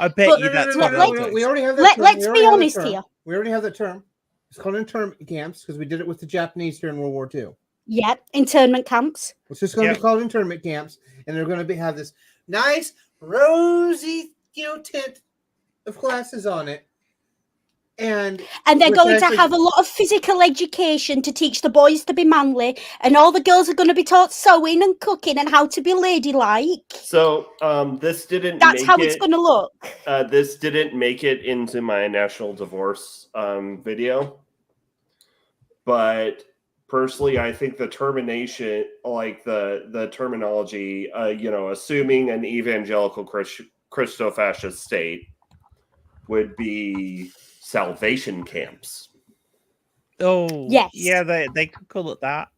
bet you that's what we already have that term. Let's be honest here. We already have that term. It's called internment camps because we did it with the Japanese here in World War II. Yeah, internment camps. It's just going to be called internment camps, and they're going to have this nice rosy, tint of glasses on it, and they're going to have a lot of physical education to teach the boys to be manly, and all the girls are going to be taught sewing and cooking and how to be ladylike. So this didn't. That's how it's going to look. This didn't make it into my national divorce video, but personally, I think the termination, like the terminology, assuming an evangelical Christo-fascist state would be salvation camps. Oh, yes. Yeah, they could call it that.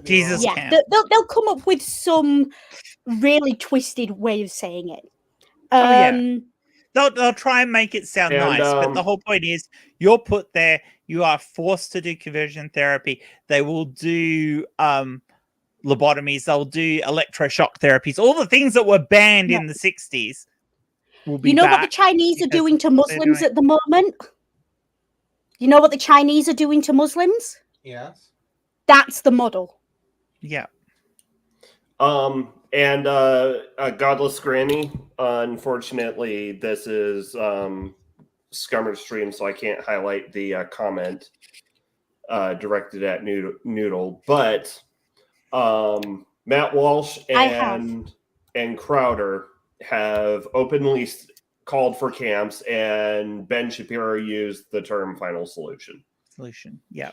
Jesus camp. They'll come up with some really twisted way of saying it. They'll try and make it sound nice, but the whole point is you're put there. You are forced to do conversion therapy. They will do lobotomies. They'll do electroshock therapies. All the things that were banned in the 60s will be what the Chinese are doing to Muslims at the moment? You know what the Chinese are doing to Muslims? Yes. That's the model. Yeah. And Godless Granny, unfortunately, this is Scummer stream, so I can't highlight the comment directed at Noodle. But Matt Walsh and Crowder have openly called for camps, and Ben Shapiro used the term final solution. Yeah.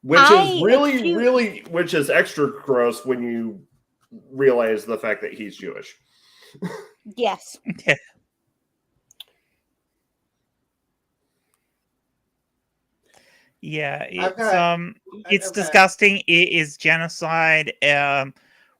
Which is really, which is extra gross when you realize the fact that he's Jewish. Yes. Yeah, it's disgusting. It is genocide.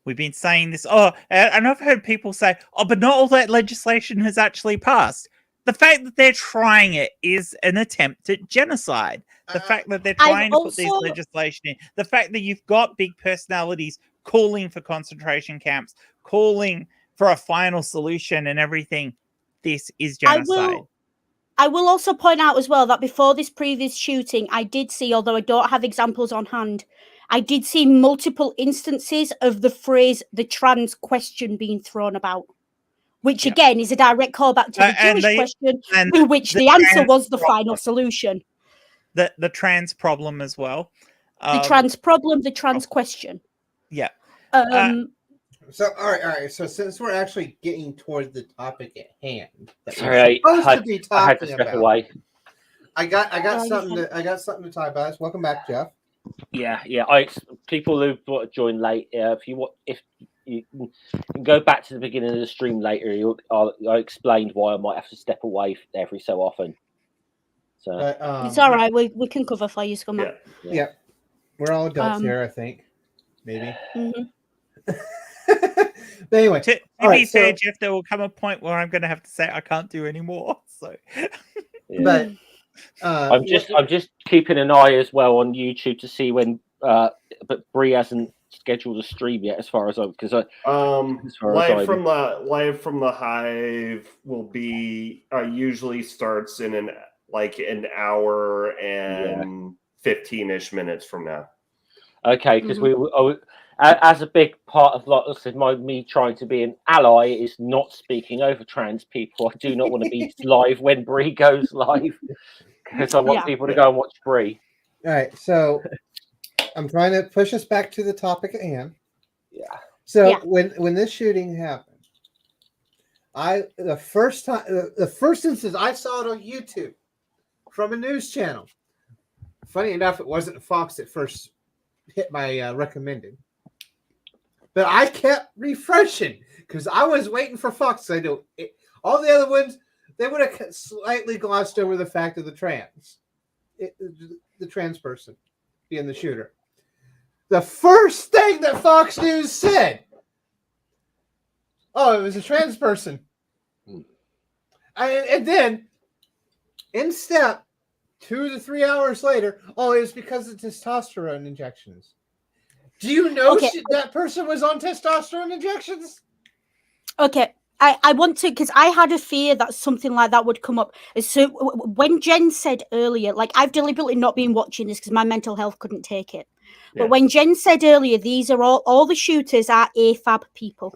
We've been saying this. And I've heard people say, but not all that legislation has actually passed. The fact that they're trying it is an attempt at genocide. The fact that they're trying to put these legislation in. The fact that you've got big personalities calling for concentration camps, calling for a final solution and everything. This is genocide. I will also point out as well that before this previous shooting, I did see, although I don't have examples on hand, I did see multiple instances of the phrase, the trans question being thrown about, which again is a direct callback to the Jewish question, to which the answer was the final solution. The trans problem as well. The trans problem, the trans question. Yeah. So, all right. So, since we're actually getting towards the topic at hand, I had to step away. I got something to talk about. Welcome back, Jeff. Yeah. People who join late, if you can go back to the beginning of the stream later, I explained why I might have to step away every so often. So it's all right. We can cover for you, Scummer. Yeah. We're all adults here, I think. Maybe. Mm-hmm. But anyway, to be fair, Jeff, there will come a point where I'm going to have to say I can't do anymore. So, but I'm just keeping an eye as well on YouTube to see when. But Bree hasn't scheduled a stream yet, as far as I because live from the Hive will be usually starts in an hour and 15-ish minutes from now. Okay, because as a big part of me trying to be an ally is not speaking over trans people. I do not want to be live when Brie goes live because I want people to go and watch Brie. All right, so I'm trying to push us back to the topic at hand. Yeah. So when this shooting happened, the first instance I saw it on YouTube from a news channel. Funny enough, it wasn't Fox that first hit my recommended, but I kept refreshing because I was waiting for Fox. I know all the other ones, they would have slightly glossed over the fact of the trans person being the shooter. The first thing that Fox News said, it was a trans person. And then, in step, 2 to 3 hours later, it was because of testosterone injections. Do you know that person was on testosterone injections? Okay. I want to, because I had a fear that something like that would come up. So when Jen said earlier, I've deliberately not been watching this because my mental health couldn't take it. But when Jen said earlier, these are all the shooters are AFAB people.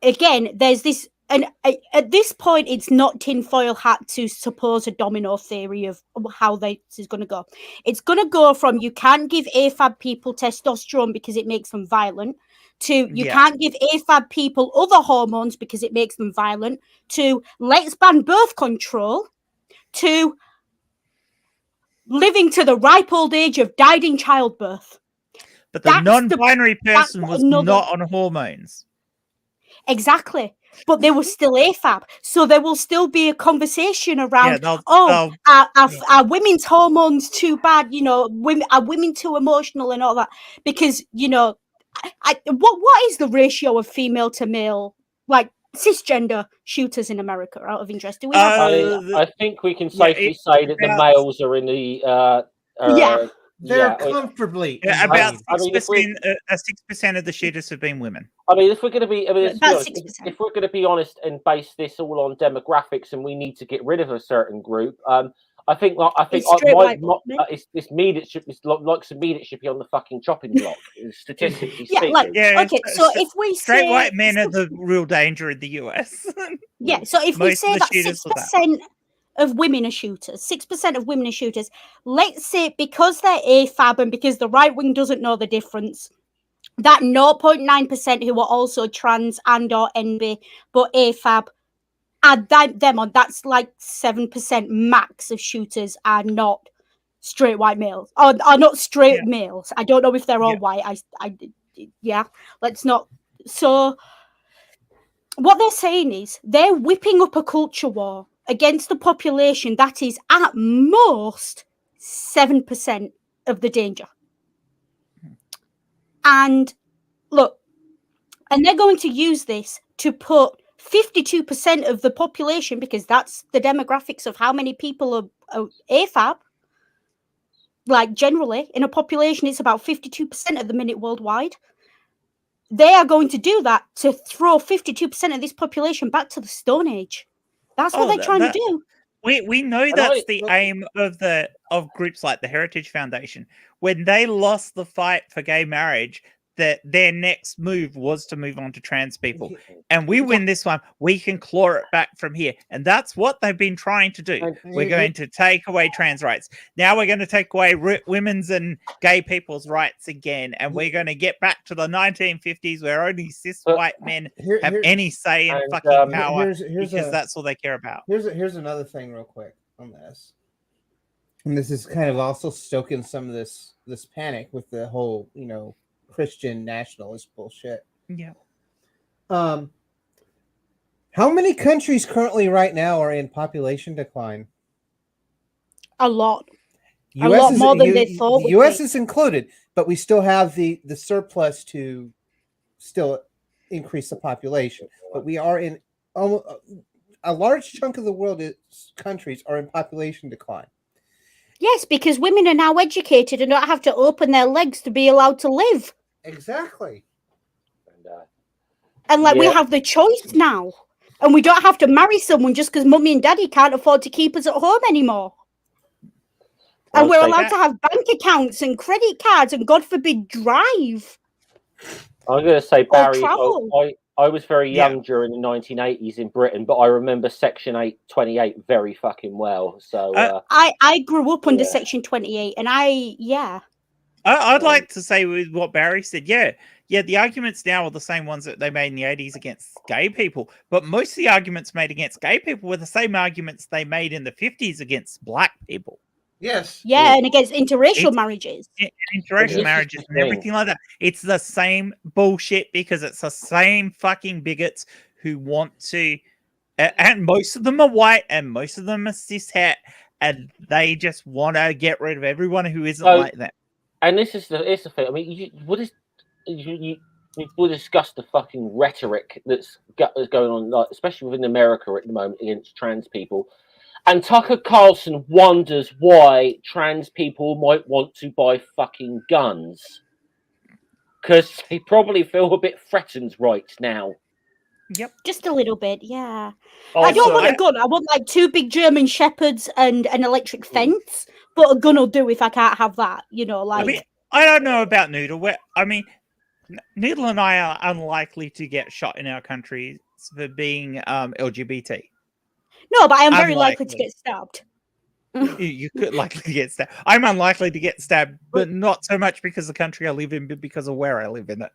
Again, there's this, and at this point, it's not tinfoil hat to suppose a domino theory of how this is going to go. It's going to go from you can't give AFAB people testosterone because it makes them violent, to you can't give AFAB people other hormones because it makes them violent, to let's ban birth control, to living to the ripe old age of died in childbirth. But the non-binary person was not on hormones. Exactly. But they were still AFAB. So there will still be a conversation around, are women's hormones too bad? Are women too emotional and all that? Because, what is the ratio of female to male, cisgender shooters in America, out of interest? Do we have I think we can safely say that the males are in the... they're comfortably about 6% of the shooters have been women. I mean, if we're going to be, if we're going to be honest and base this all on demographics, and we need to get rid of a certain group, I think this meat it should some meat it should be on the fucking chopping block, statistically speaking. Okay, so if we straight white men are the real danger in the US. So if we say that 6% of women are shooters, 6% of women are shooters, let's say because they're AFAB and because the right wing doesn't know the difference, that 0.9% who are also trans and or NB but AFAB, add them on, that's 7% max of shooters are not straight white males, or are not straight males. I don't know if they're all white. Let's not. So what they're saying is they're whipping up a culture war against the population that is at most 7% of the danger. And look, and they're going to use this to put 52% of the population, because that's the demographics of how many people are AFAB. Generally, in a population, it's about 52% at the minute worldwide. They are going to do that to throw 52% of this population back to the Stone Age. That's what they're trying to do. We know that's the aim of groups like the Heritage Foundation. When they lost the fight for gay marriage, that their next move was to move on to trans people. And we win this one, we can claw it back from here. And that's what they've been trying to do. We're going to take away trans rights. Now we're going to take away women's and gay people's rights again. And we're going to get back to the 1950s where only cis white men have any say in fucking power because that's all they care about. Here's another thing real quick on this. And this is kind of also stoking some of this panic with the whole, Christian nationalist bullshit. Yeah. How many countries currently right now are in population decline? A lot. A lot more than they thought. The U.S. is included, but we still have the surplus to still increase the population. But we are in a large chunk of the world. Countries are in population decline. Yes, because women are now educated and don't have to open their legs to be allowed to live. Exactly. And like we have the choice now. And we don't have to marry someone just because mummy and daddy can't afford to keep us at home anymore. And we're allowed to have bank accounts and credit cards and, God forbid, drive. I'm going to say, Barry, I was very young during the 1980s in Britain, but I remember Section 828 very fucking well. So I grew up under Section 28, and I'd like to say with what Barry said, the arguments now are the same ones that they made in the 80s against gay people, but most of the arguments made against gay people were the same arguments they made in the 50s against black people. Yes. Yeah, and against interracial marriages. Interracial marriages and everything like that. It's the same bullshit because it's the same fucking bigots who want to, and most of them are white and most of them are cishet, and they just want to get rid of everyone who isn't like that. And this is the thing. I mean, we'll discuss the fucking rhetoric that's going on, like, especially within America at the moment against trans people. And Tucker Carlson wonders why trans people might want to buy fucking guns. Because they probably feel a bit threatened right now. Yep. Just a little bit, yeah. I don't want a gun. I want like 2 big German shepherds and an electric fence. But a gun will do if I can't have that, you know, like... I mean, I don't know about Noodle. Noodle and I are unlikely to get shot in our country for being LGBT. No, but I am very likely to get stabbed. You could likely get stabbed. I'm unlikely to get stabbed, but not so much because of the country I live in, but because of where I live in it.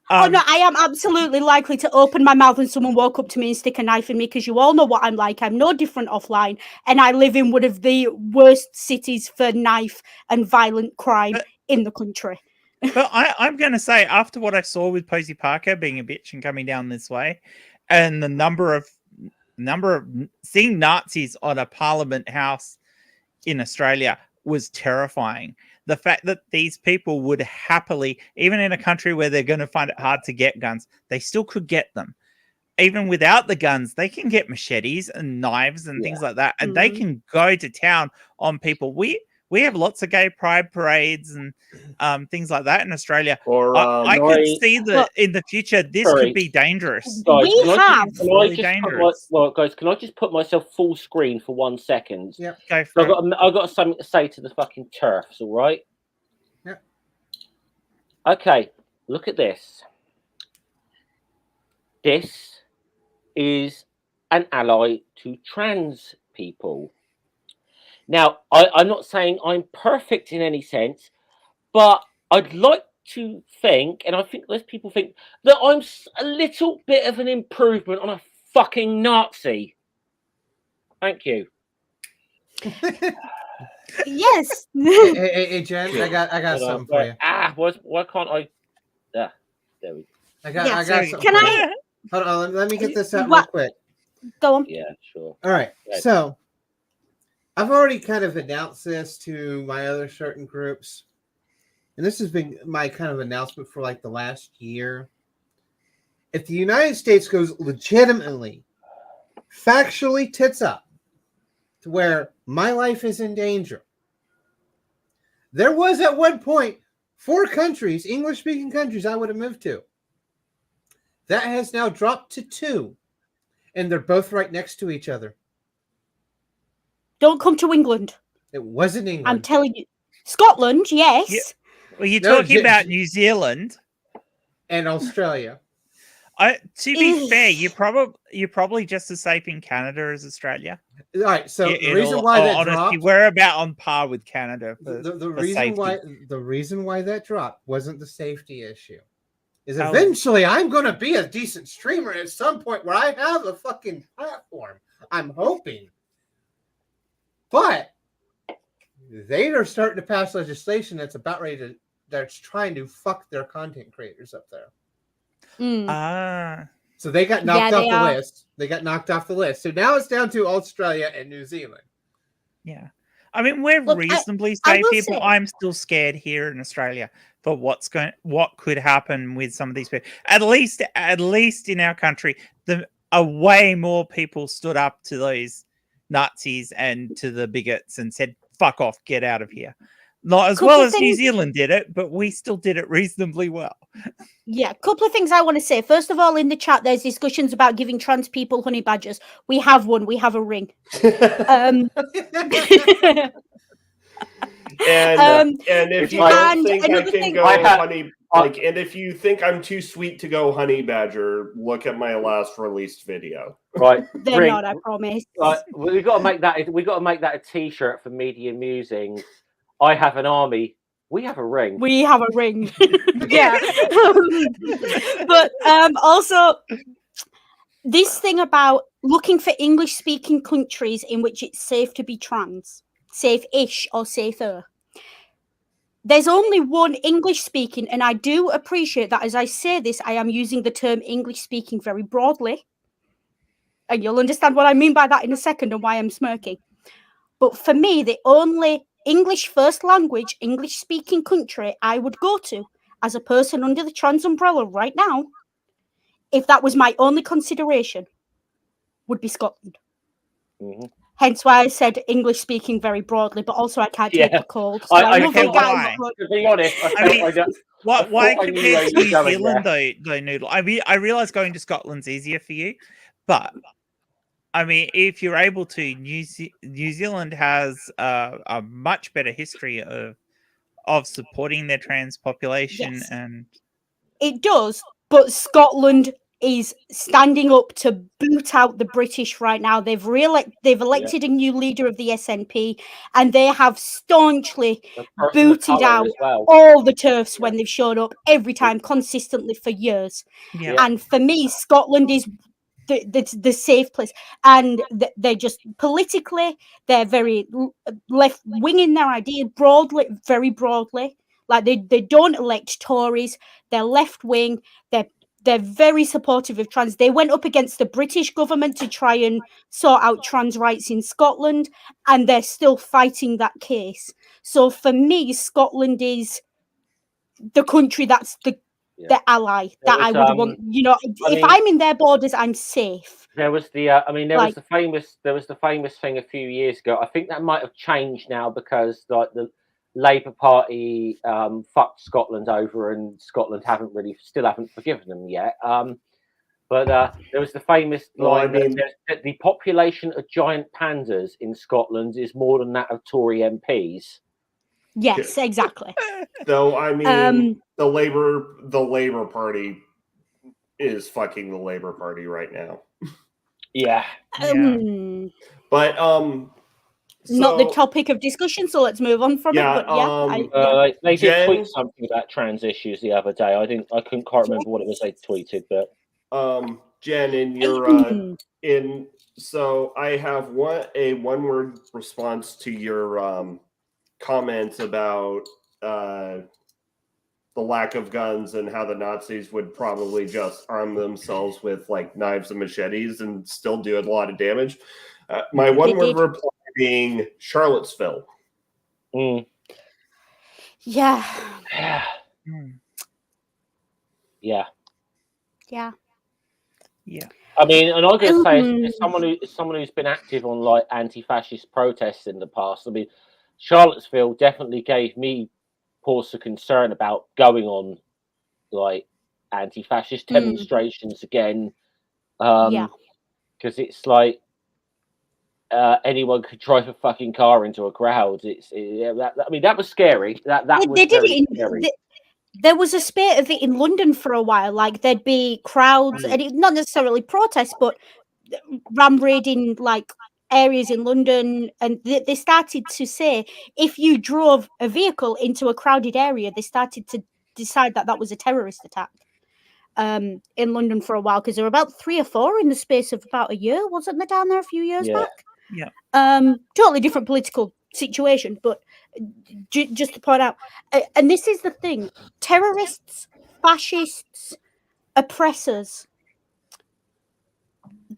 Oh, no, I am absolutely likely to open my mouth and someone walk up to me and stick a knife in me, because you all know what I'm like. I'm no different offline, and I live in one of the worst cities for knife and violent crime in the country. But I'm going to say, after what I saw with Posey Parker being a bitch and coming down this way, and the number of seeing Nazis on a Parliament House in Australia was terrifying. The fact that these people would happily, even in a country where they're going to find it hard to get guns, they still could get them. Even without the guns, they can get machetes and knives and things like that, and they can go to town on people. We have lots of gay pride parades and things like that in Australia. I could see that in the future this could be dangerous. Guys, really dangerous. Guys, can I just put myself full screen for 1 second? Yeah. Go for it. I've got something to say to the fucking turfs, all right? Yeah. Okay, look at this. This is an ally to trans people. Now, I'm not saying I'm perfect in any sense, but I'd like to think, and I think most people think, that I'm a little bit of an improvement on a fucking Nazi. Thank you. Yes. Hey, Jen, I got something for you. Why can't I? There we go. I got something. Can I? Hold on, let me get this out real quick. Go on. Yeah, sure. All right, so I've already kind of announced this to my other certain groups, and this has been my kind of announcement for like the last year. If the United States goes legitimately, factually tits up to where my life is in danger, there was at one point 4 countries, English-speaking countries, I would have moved to. That has now dropped to 2, and they're both right next to each other. Don't come to England. It wasn't England. I'm telling you. Scotland, yes. Yeah. Well, you're talking about New Zealand and Australia. To be fair, you're probably just as safe in Canada as Australia. All right. So the reason why that dropped, we're about on par with Canada. The reason why that dropped wasn't the safety issue. Is eventually I'm going to be a decent streamer at some point where I have a fucking platform. I'm hoping. But they are starting to pass legislation that's about ready that's trying to fuck their content creators up there. So they got knocked off the list. They got knocked off the list. So now it's down to Australia and New Zealand. Yeah. I mean, we're reasonably safe here, but I'm still scared here in Australia for what could happen with some of these people. At least in our country, way more people stood up to those Nazis and to the bigots and said, fuck off, get out of here. Not as well as New Zealand did it, but we still did it reasonably well. Yeah, a couple of things I want to say. First of all, in the chat, there's discussions about giving trans people honey badgers. We have one. We have a ring. And if you don't think I can go honey, and if you think I'm too sweet to go honey badger, look at my last released video. Right, they're not. I promise. We got to make that. We got to make that a T-shirt for Media Musings. I have an army. We have a ring. We have a ring. Yeah. But also, this thing about looking for English-speaking countries in which it's safe to be trans, safe-ish or safer. There's only one English-speaking, and I do appreciate that as I say this, I am using the term English-speaking very broadly. And you'll understand what I mean by that in a second and why I'm smirking. But for me, the only English first language, English speaking country I would go to as a person under the trans umbrella right now, if that was my only consideration, would be Scotland. Mm-hmm. Hence why I said English speaking very broadly, but also I can't take a cold. So I love you guys. To be honest, why compared to New Zealand though, Noodle? I mean, I realise going to Scotland's easier for you, but I mean, if you're able to, New Zealand has a much better history of supporting their trans population, yes, and it does. But Scotland is standing up to boot out the British right now. They've elected a new leader of the SNP, and they have staunchly booted out all the TERFs when they've shown up every time, consistently for years. Yeah. And for me, Scotland is the safe place, and they're just politically they're very left wing in their idea, very broadly. Like they don't elect Tories, they're left wing, they're very supportive of trans. They went up against the British government to try and sort out trans rights in Scotland, and they're still fighting that case. So for me, Scotland is the country that's the ally that I would want. You know, if I'm in their borders, I'm safe. There was the was the famous thing a few years ago. I think that might have changed now because like the Labour Party fucked Scotland over, and Scotland still haven't forgiven them yet. But there was the famous line that the population of giant pandas in Scotland is more than that of Tory MPs. Yes, exactly. Though I mean, the Labour Party is fucking the Labour Party right now. Yeah. But not the topic of discussion, so let's move on from it. But they did tweet something about trans issues the other day. I couldn't quite remember what it was they tweeted, but Jen, in your so I have a one-word response to your comments about the lack of guns and how the Nazis would probably just arm themselves with like knives and machetes and still do a lot of damage. My one-word reply being Charlottesville. Mm. Yeah. Yeah. Yeah. Yeah. I mean, and I'm going to say, as someone who's been active on like anti-fascist protests in the past, I mean, Charlottesville definitely gave me pause for concern about going on like anti-fascist demonstrations again. Because it's like anyone could drive a fucking car into a crowd. I mean, that was scary. That was very scary. There was a spate of it in London for a while. Like there'd be crowds, and not necessarily protests, but ram raiding like areas in London. And they started to say if you drove a vehicle into a crowded area, they started to decide that was a terrorist attack. In London for a while, because there were about 3 or 4 in the space of about a year, wasn't there, down there a few years back? Yeah. Totally different political situation, but just to point out, and this is the thing: terrorists, fascists, oppressors,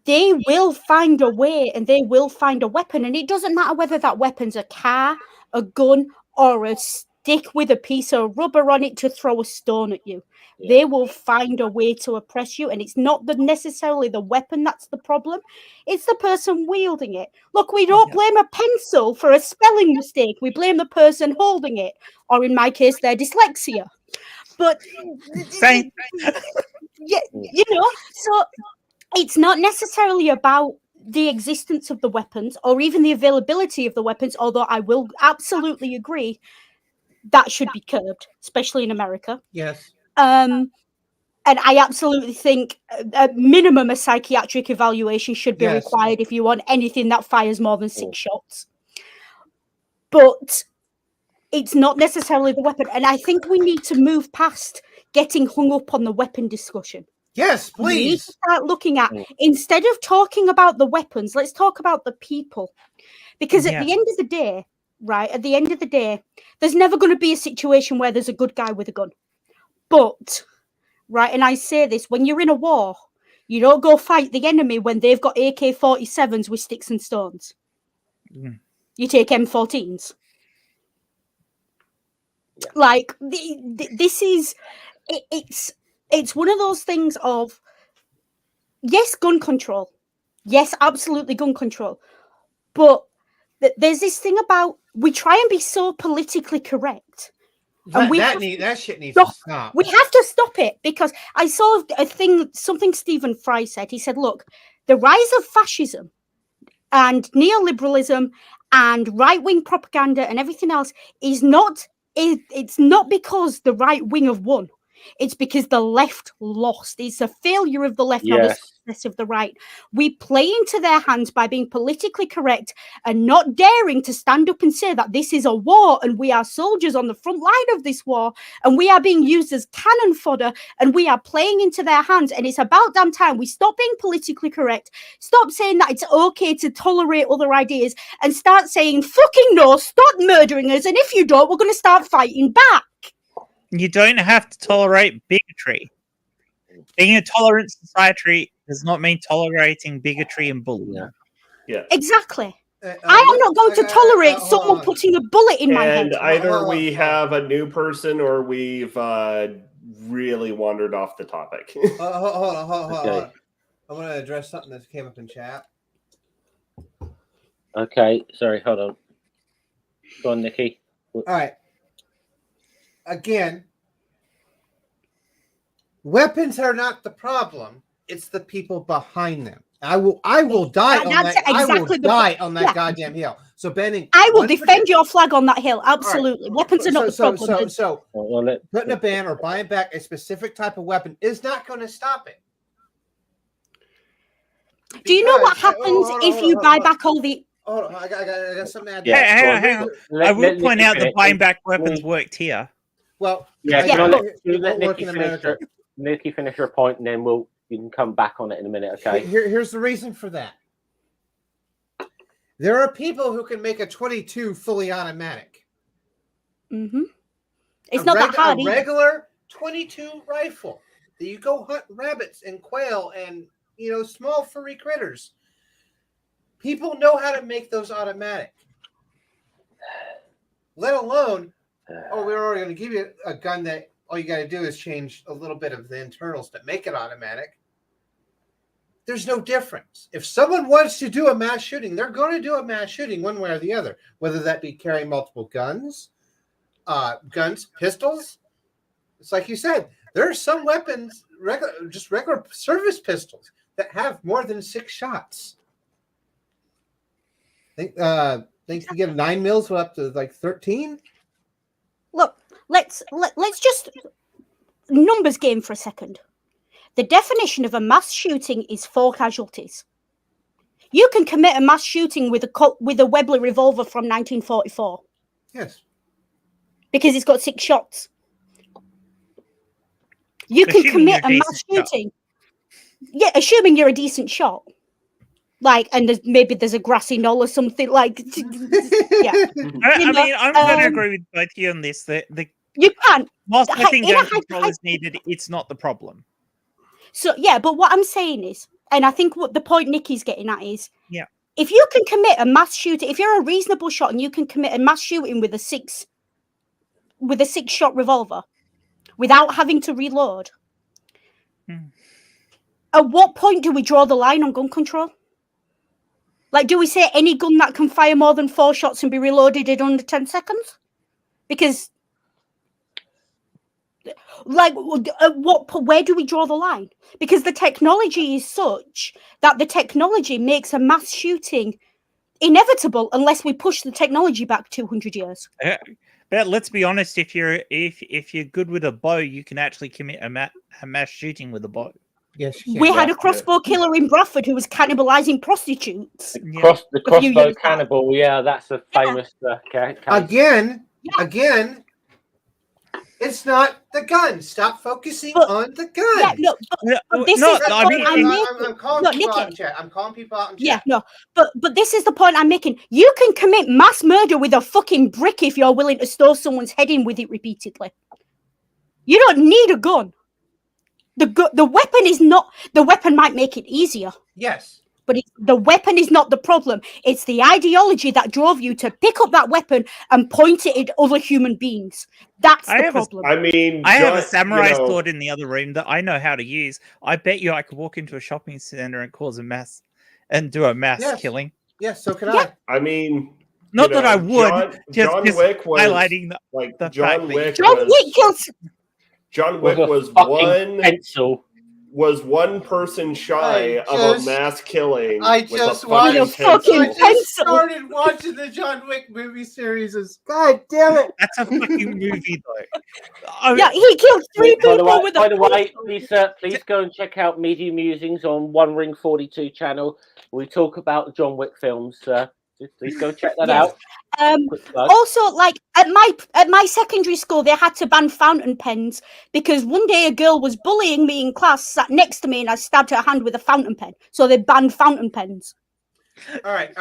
they will find a way and they will find a weapon, and it doesn't matter whether that weapon's a car, a gun, or a dick with a piece of rubber on it to throw a stone at you. They will find a way to oppress you, and it's not necessarily the weapon that's the problem. It's the person wielding it. Look, we don't blame a pencil for a spelling mistake. We blame the person holding it, or in my case, their dyslexia. But Same. yeah, you know, so it's not necessarily about the existence of the weapons or even the availability of the weapons, although I will absolutely agree that should be curbed, especially in America. Yes. And I absolutely think at minimum a psychiatric evaluation should be required if you want anything that fires more than 6 shots. But it's not necessarily the weapon. And I think we need to move past getting hung up on the weapon discussion. Yes, please. We need to start looking at, instead of talking about the weapons, let's talk about the people. Because at the end of the day, right, at the end of the day, there's never going to be a situation where there's a good guy with a gun. But, right, and I say this, when you're in a war, you don't go fight the enemy when they've got AK-47s with sticks and stones. You take M14s. Yeah. Like, this is, it's one of those things of, yes, gun control. Yes, absolutely gun control. But there's this thing about, we try and be so politically correct. And that shit needs to stop. We have to stop it, because I saw something Stephen Fry said. He said, look, the rise of fascism and neoliberalism and right-wing propaganda and everything else is not, it's not because the right wing have won. It's because the left lost. It's a failure of the left, not a success of the right. We play into their hands by being politically correct and not daring to stand up and say that this is a war and we are soldiers on the front line of this war and we are being used as cannon fodder and we are playing into their hands. And it's about damn time we stop being politically correct, stop saying that it's okay to tolerate other ideas, and start saying, fucking no, stop murdering us. And if you don't, we're going to start fighting back. You don't have to tolerate bigotry. Being a tolerant society does not mean tolerating bigotry and bullying. Yeah. Exactly. I am not going to tolerate someone putting a bullet in my head. And either we have a new person or we've really wandered off the topic. Hold on. I'm going to address something that came up in chat. Okay. Sorry, hold on. Go on, Nikki. All right. Again, weapons are not the problem. It's the people behind them. I will die on that. Exactly, I will die on that goddamn hill. So, Benning, I will defend your flag on that hill. Absolutely, right. Weapons are not the problem. So putting a ban or buying back a specific type of weapon is not going to stop it. Because, do you know what happens if you buy back all the? Hold on, I got something to add. Hang on. I will point out that buying back weapons worked here. Well, let Nikki finish her point, and then you can come back on it in a minute. Okay. Here's the reason for that. There are people who can make a 22 fully automatic. Mm-hmm. It's not that hard. A regular 22 rifle that you go hunt rabbits and quail and small furry critters. People know how to make those automatic. Let alone, we're already going to give you a gun that all you got to do is change a little bit of the internals to make it automatic. There's no difference. If someone wants to do a mass shooting, they're going to do a mass shooting one way or the other, whether that be carrying multiple guns, pistols. It's like you said, there are some weapons, regular service pistols, that have more than 6 shots. Think you get 9 mils up to like 13. Look, let's just numbers game for a second. The definition of a mass shooting is 4 casualties. You can commit a mass shooting with a Webley revolver from 1944. Yes, because it's got 6 shots. You can commit a mass shooting. Yeah, assuming you're a decent shot. Like, and maybe there's a grassy knoll or something like. Yeah. I mean, I'm going to agree with both of you on this. You can't. Whilst I think gun control is needed, it's not the problem. So yeah, but what I'm saying is, and I think what the point Nikki's getting at is, yeah, if you can commit a mass shooting, if you're a reasonable shot and you can commit a mass shooting with a 6 with a 6-shot revolver without having to reload. At what point do we draw the line on gun control? Like, do we say any gun that can fire more than 4 shots and be reloaded in under 10 seconds? Because, like, where do we draw the line? Because the technology is such that the technology makes a mass shooting inevitable unless we push the technology back 200 years. But let's be honest, if you're good with a bow, you can actually commit a mass shooting with a bow. Yes, we had a crossbow killer in Bradford who was cannibalizing prostitutes. The crossbow cannibal, that's a famous case. Again, it's not the gun. Stop focusing on the gun. I'm calling people out in chat. I'm calling people out in chat. But this is the point I'm making. You can commit mass murder with a fucking brick if you're willing to stow someone's head in with it repeatedly. You don't need a gun. The weapon is not. The weapon might make it easier. Yes. But the weapon is not the problem. It's the ideology that drove you to pick up that weapon and point it at other human beings. That's the problem. I have a samurai sword in the other room that I know how to use. I bet you I could walk into a shopping center and cause a mass and do a mass killing. Yes, so can I. I mean, not that I would. John Wick was highlighting the John Wick. John Wick was one pencil. Was one person shy of a mass killing. I just started watching the John Wick movie series. God damn it! That's a fucking movie, though. He killed 3 people with a. By the way, please go and check out Media Musings on One Ring 42 channel. We talk about John Wick films. Please go check that out. Also, like at my secondary school, they had to ban fountain pens because one day a girl was bullying me in class, sat next to me, and I stabbed her hand with a fountain pen. So they banned fountain pens. All right.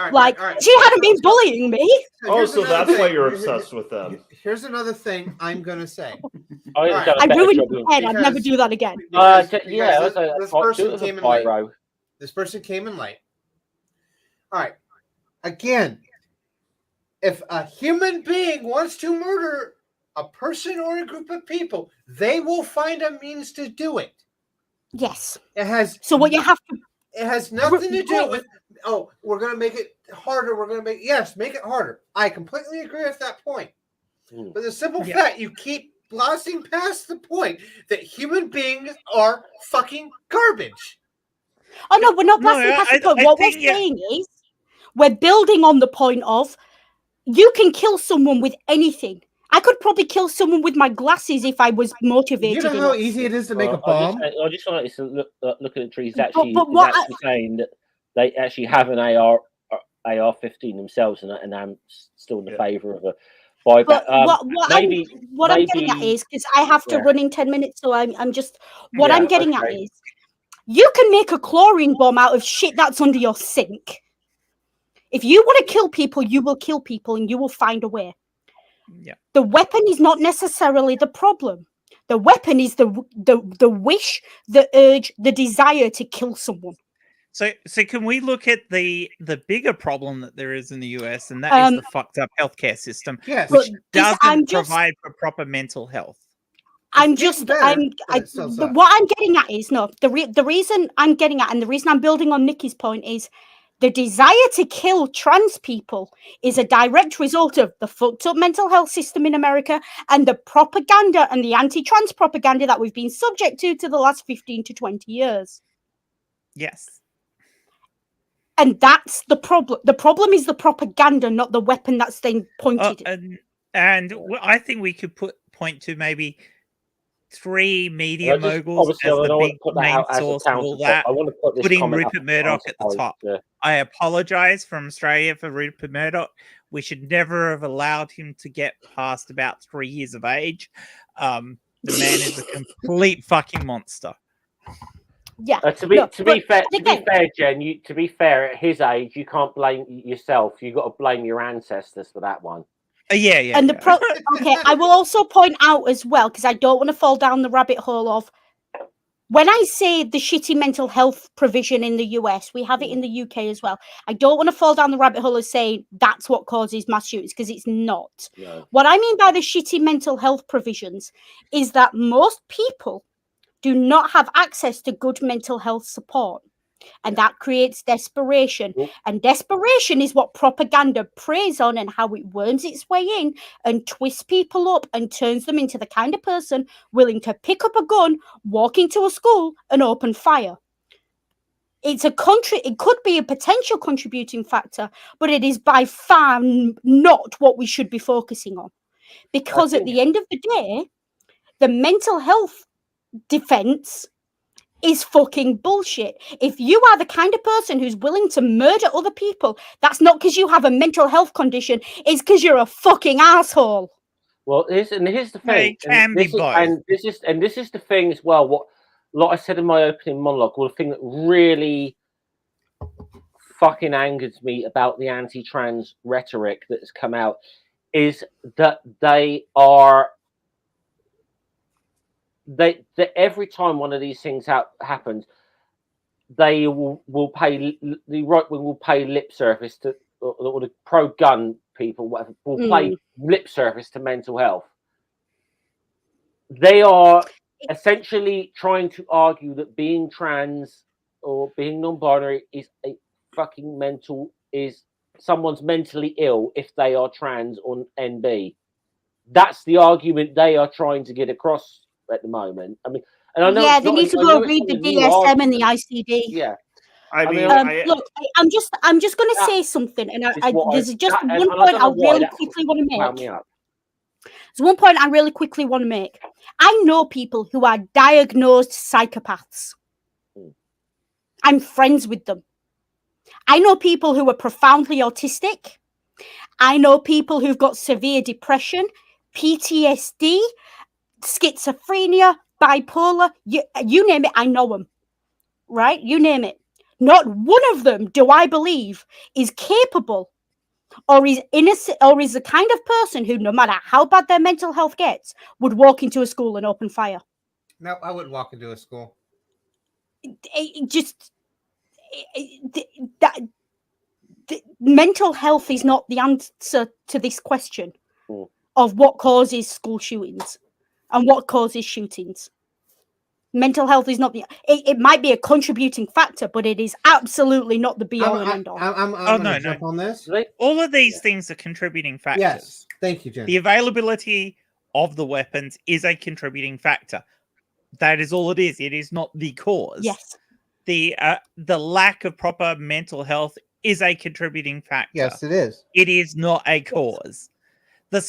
She hadn't been bullying me. So that's why you're obsessed with them. Here's another thing I'm gonna say. I ruined your pen. I'd never do that again. This person came in late. All right. Again, if a human being wants to murder a person or a group of people, they will find a means to do it. Yes. It has. So what you have to. It has nothing to do with. Oh, we're going to make it harder. We're going to make it harder. I completely agree with that point. But the simple fact you keep glossing past the point that human beings are fucking garbage. Oh no, we're not glossing past the point. What we're saying is. We're building on the point of you can kill someone with anything. I could probably kill someone with my glasses if I was motivated. You know how easy it is to make a bomb? I just wanted to look at the trees. Actually, saying that they actually have an AR-15 themselves, and I'm still in the favour of a buyback. What I'm getting at is, because I have to run in 10 minutes, so I'm just... I'm getting at is, you can make a chlorine bomb out of shit that's under your sink. If you want to kill people, you will kill people and you will find a way. Yeah. The weapon is not necessarily the problem. The weapon is the wish, the urge, the desire to kill someone. So can we look at the bigger problem that there is in the US, and that is the fucked up healthcare system, which doesn't provide for proper mental health. What I'm getting at is the reason I'm getting at, and the reason I'm building on Nikki's point is the desire to kill trans people is a direct result of the fucked up mental health system in America and the propaganda and the anti-trans propaganda that we've been subject to the last 15 to 20 years. Yes. And that's the problem. The problem is the propaganda, not the weapon that's then pointed at. And I think we could point to maybe 3 media moguls as the big main source of all that, putting Rupert Murdoch at the top. Yeah. I apologize from Australia for Rupert Murdoch. We should never have allowed him to get past about 3 years of age. The man is a complete fucking monster. Yeah. To be fair, Jen. To be fair, at his age, you can't blame yourself. You got to blame your ancestors for that one. Yeah. And okay, I will also point out as well, because I don't want to fall down the rabbit hole of when I say the shitty mental health provision in the US, we have it in the UK as well. I don't want to fall down the rabbit hole of saying that's what causes mass shootings, because it's not. No. What I mean by the shitty mental health provisions is that most people do not have access to good mental health support. And that creates desperation. And desperation is what propaganda preys on, and how it worms its way in and twists people up and turns them into the kind of person willing to pick up a gun, walk into a school and open fire. It's it could be a potential contributing factor, but it is by far not what we should be focusing on. Because at the end of the day, the mental health defense is fucking bullshit. If you are the kind of person who's willing to murder other people, that's not because you have a mental health condition, it's because you're a fucking asshole. Well, here's the thing, this is the thing as well. What, like I said in my opening monologue, well, the thing that really fucking angers me about the anti-trans rhetoric that has come out is that that every time one of these things happens, they will pay, the right wing will pay lip service to, or the pro-gun people, whatever, will pay lip service to mental health. They are essentially trying to argue that being trans or being non-binary is a fucking is someone's mentally ill if they are trans or NB. That's the argument they are trying to get across at the moment. I mean, and I know they need to go read the DSM and the ICD. Yeah, I mean, look, I'm just going to say something, and there's just one point I really quickly want to make. There's one point I really quickly want to make. I know people who are diagnosed psychopaths. I'm friends with them. I know people who are profoundly autistic. I know people who've got severe depression, PTSD, schizophrenia, bipolar, you name it, I know them, right? You name it. Not one of them, do I believe, is capable or is innocent or is the kind of person who, no matter how bad their mental health gets, would walk into a school and open fire. No, I wouldn't walk into a school. Mental health is not the answer to this question of what causes school shootings and what causes shootings. Mental health is not it might be a contributing factor, but it is absolutely not the be all and end all. I'm going to jump on this. All of these things are contributing factors. Yes, thank you, Jen. The availability of the weapons is a contributing factor. That is all it is. It is not the cause. Yes. The lack of proper mental health is a contributing factor. Yes, it is. It is not a cause. The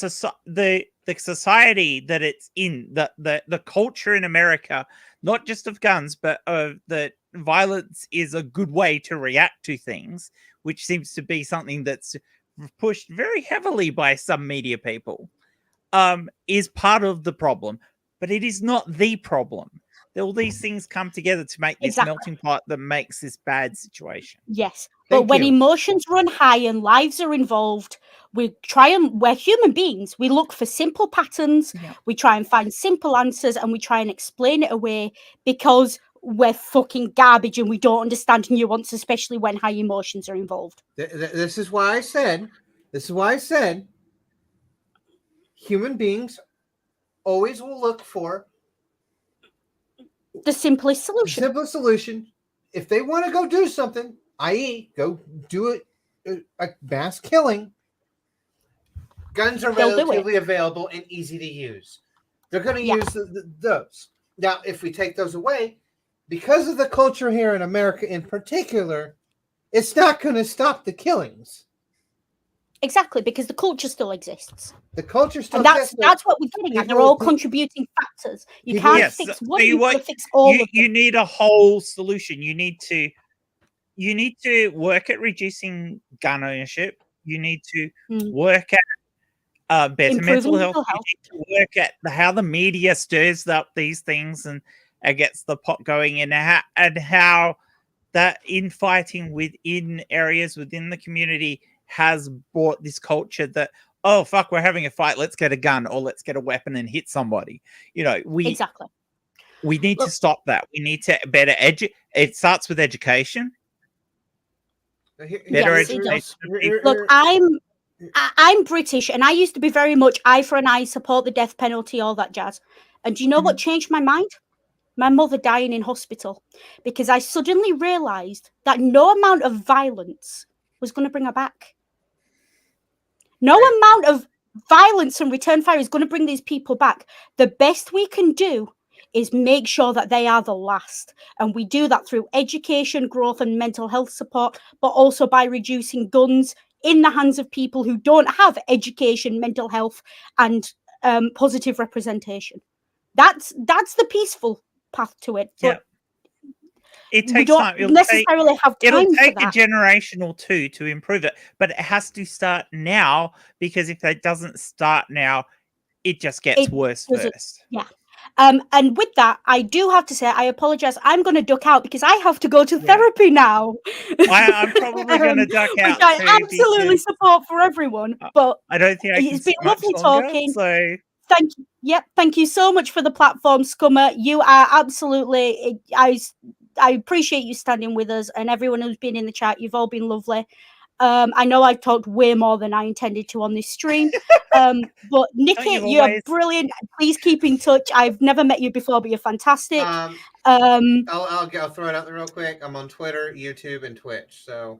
society that it's in, the culture in America, not just of guns, but of that violence is a good way to react to things, which seems to be something that's pushed very heavily by some media people, is part of the problem. But it is not the problem. All these things come together to make this melting pot that makes this bad situation. Yes. But when emotions run high and lives are involved, we're human beings. We look for simple patterns. Yeah. We try and find simple answers and we try and explain it away because we're fucking garbage and we don't understand nuance, especially when high emotions are involved. This is why I said human beings always will look for the simplest solution. If they want to go do something, i.e., go do a mass killing, guns are relatively available and easy to use. They're going to use those. Now, if we take those away, because of the culture here in America in particular, it's not going to stop the killings. Exactly, because the culture still exists. The culture still exists. That's what we're getting at. They're all contributing factors. You can't fix one, you got to fix all of them. You need a whole solution. You need to work at reducing gun ownership. You need to work at better mental health. You need to work at how the media stirs up these things and gets the pot going, and how that infighting within areas within the community has brought this culture that, oh fuck, we're having a fight, let's get a gun or let's get a weapon and hit somebody. Exactly. We need to stop that. We need to better it starts with education. Better education. Look, I'm British, and I used to be very much eye for an eye, support the death penalty, all that jazz. And do you know what changed my mind? My mother dying in hospital, because I suddenly realised that no amount of violence was going to bring her back. No amount of violence and return fire is going to bring these people back. The best we can do is make sure that they are the last. And we do that through education, growth, and mental health support, but also by reducing guns in the hands of people who don't have education, mental health, and positive representation. That's the peaceful path to it. But it takes we don't time. necessarily have time it'll take for that. a generation or two to improve it, but it has to start now, because if it doesn't start now, it just gets worse first. Yeah. And with that, I do have to say, I apologize. I'm going to duck out because I have to go to therapy now. I'm probably going to duck out. Which I absolutely support for everyone. But I don't think it's been lovely talking. So thank you so much for the platform, Scummer. You are absolutely. I appreciate you standing with us, and everyone who's been in the chat. You've all been lovely. I know I've talked way more than I intended to on this stream. But Nikki, you're brilliant. Please keep in touch. I've never met you before, but you're fantastic. I'll throw it out there real quick. I'm on Twitter, YouTube, and Twitch. So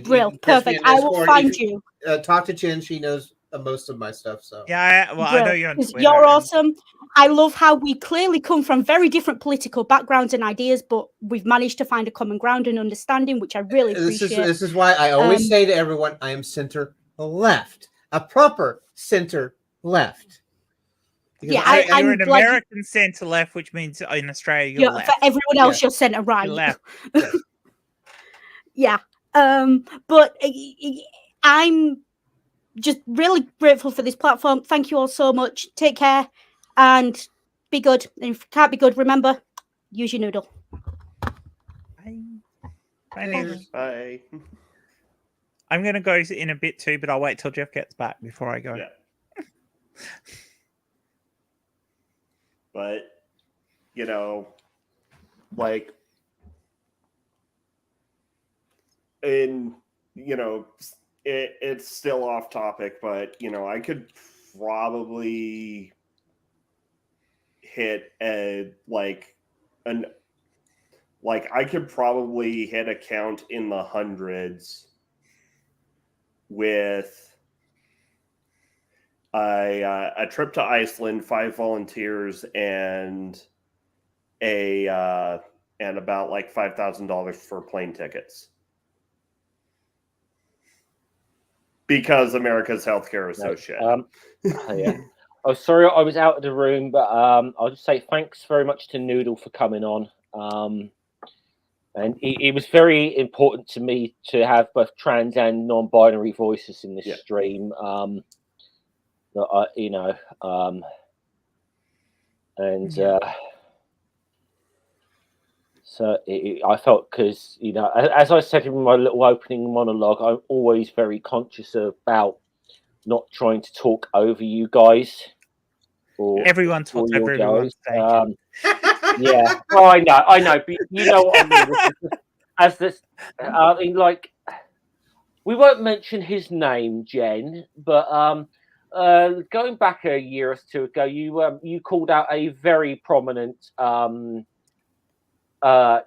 Brill, perfect. I will find you. Talk to Jen. She knows most of my stuff. So I know you're on Twitter. You're awesome. I love how we clearly come from very different political backgrounds and ideas, but we've managed to find a common ground and understanding, which I really appreciate. This is why I always say to everyone, I am center left, a proper center left. Because you're an American center left, which means in Australia you're left. For everyone else, you're center right. You're left. Yeah. But I'm just really grateful for this platform. Thank you all so much. Take care and be good. And if you can't be good, remember, use your noodle. Bye. Bye. Bye. I'm going to go in a bit too, but I'll wait till Jeff gets back before I go. Yeah. But, like, it's still off topic, but, I could probably hit I could probably hit a count in the hundreds with a trip to Iceland, 5 volunteers, and about like $5,000 for plane tickets. Because America's healthcare is so shit. Yeah. Oh, sorry, I was out of the room, but I'll just say thanks very much to Noodle for coming on. And it was very important to me to have both trans and non-binary voices in this stream. So I felt, because, as I said in my little opening monologue, I'm always very conscious about not trying to talk over you guys. Everyone talks over everyone. Yeah. Oh, I know. But you know what I mean? We won't mention his name, Jen, but going back a year or two ago, you called out a very prominent. Are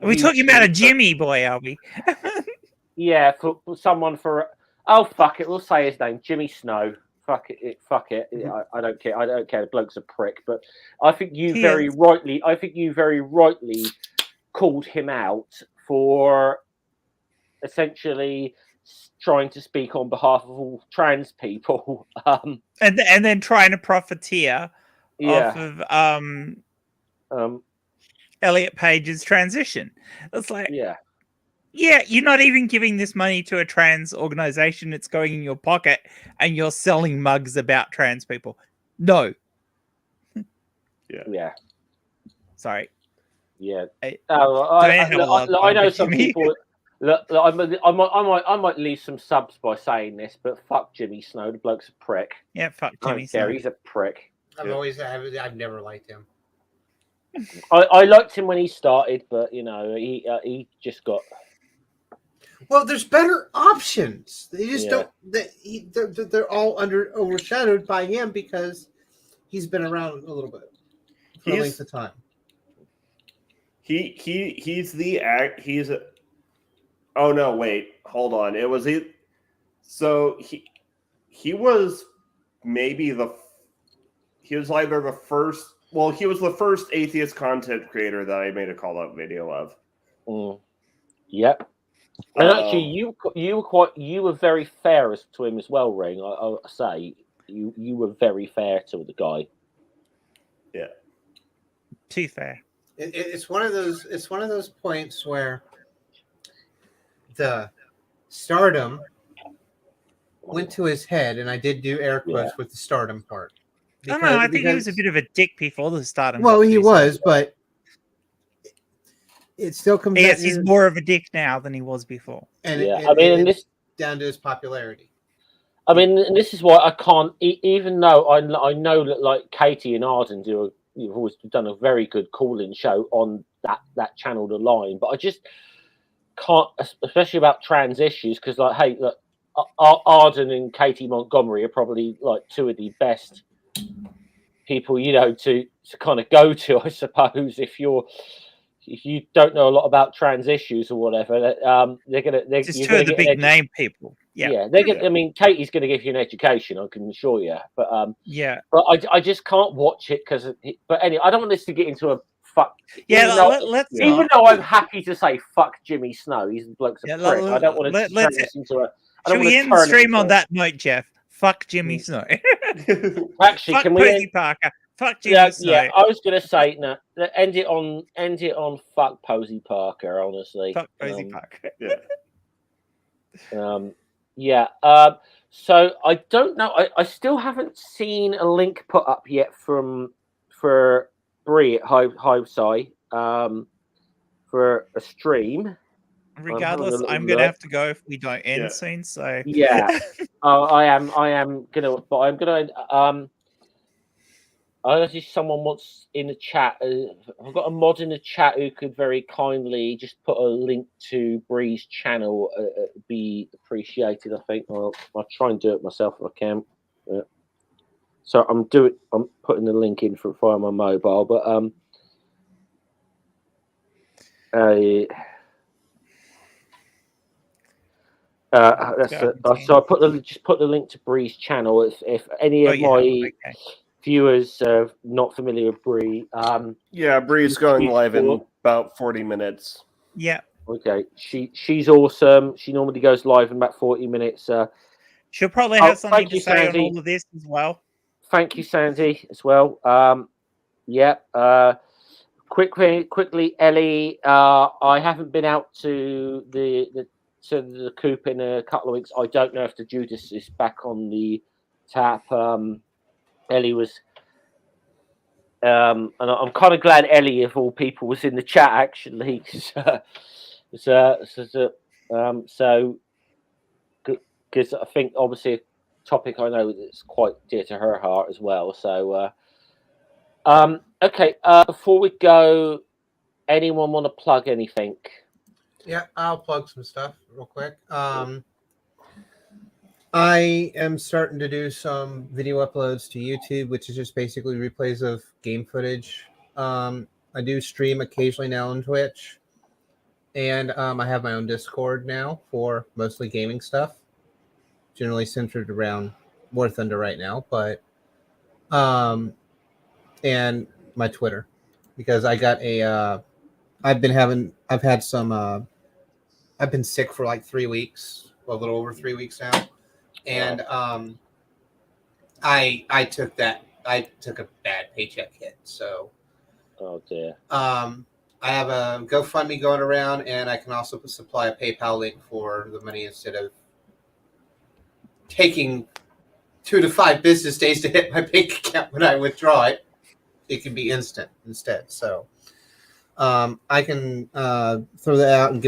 we talking about a Jimmy boy, are we? Yeah, for someone oh, fuck it, we'll say his name, Jimmy Snow. Fuck it. I don't care. The bloke's a prick, but I think you very rightly called him out for essentially trying to speak on behalf of all trans people, and then trying to profiteer off of Elliot Page's transition. It's like, yeah, you're not even giving this money to a trans organization. It's going in your pocket, and you're selling mugs about trans people. No. Yeah. Sorry. Yeah. I know some people. Look, I might lose some subs by saying this, but fuck Jimmy Snow. The bloke's a prick. Yeah, fuck Jimmy Snow. He's a prick. I've never liked him. I liked him when he started, but he just got. Well, there's better options. They just don't. They're all overshadowed by him because he's been around a little bit for a length of time. He's the act. He's a. Oh no! Wait, hold on. It was he. So he was maybe he was either the first. Well, he was the first atheist content creator that I made a call out video of. Yep. And actually, you were very fair to him as well, Ring. I say you were very fair to the guy. Yeah. Too fair. It's one of those. It's one of those points where the stardom went to his head, and I did do air quotes with the stardom part. Because, I think he was a bit of a dick before the stardom. Well, he was, but it still comes. Yes, he's more of a dick now than he was before. And this down to his popularity. I mean, and this is why I can't. Even though I know that like Katie and Arden you've always done a very good call-in show on that channel, The Line, but I just can't, especially about trans issues, because like, hey, look, Arden and Katie Montgomery are probably like two of the best people to kind of go to, I suppose, if you don't know a lot about trans issues or whatever. They're just two of the big name people. Yeah, I mean, Katie's going to give you an education, I can assure you. But but I just can't watch it because. But anyway, I don't want this to get into a fuck. Yeah, even though I'm happy to say fuck Jimmy Snow, he's the bloke's a prick. I don't want to turn this into a. Should we end the stream on that note, Jeff? Fuck Jimmy Snow. Actually, fuck can we? Posey Parker. Fuck Jimmy Snow. Yeah, I was going to say no. End it on fuck Posey Parker. Honestly, fuck Posey Parker. So I don't know. I still haven't seen a link put up yet for Bree at Hivesci for a stream. Regardless, I'm going to have to go if we don't end soon. So I am gonna. But I'm gonna. I noticed someone wants in the chat. I've got a mod in the chat who could very kindly just put a link to Bree's channel. Be appreciated. I think I'll try and do it myself if I can. Yeah. So I'm putting the link in via my mobile, but so I put the link to Bree's channel. If any of my viewers not familiar with Bree, Bree's going live in about 40 minutes. Yeah. Okay. She's awesome. She normally goes live in about 40 minutes. She'll probably have something to say on all of this as well. Thank you, Sandy, as well. Quickly, Ellie. I haven't been out to the coop in a couple of weeks. I don't know if the Judas is back on the tap. Ellie was, and I'm kind of glad Ellie, of all people, was in the chat actually. Because I think obviously a topic I know that's quite dear to her heart as well. So, okay. Before we go, anyone want to plug anything? Yeah, I'll plug some stuff real quick. I am starting to do some video uploads to YouTube, which is just basically replays of game footage. I do stream occasionally now on Twitch, and I have my own Discord now for mostly gaming stuff, generally centered around War Thunder right now, but and my Twitter, because I got I've been sick for like 3 weeks, a little over 3 weeks now. And I took a bad paycheck hit. So oh dear. I have a GoFundMe going around, and I can also supply a PayPal link for the money instead of taking 2 to 5 business days to hit my bank account when I withdraw it. It can be instant instead. So I can throw that out and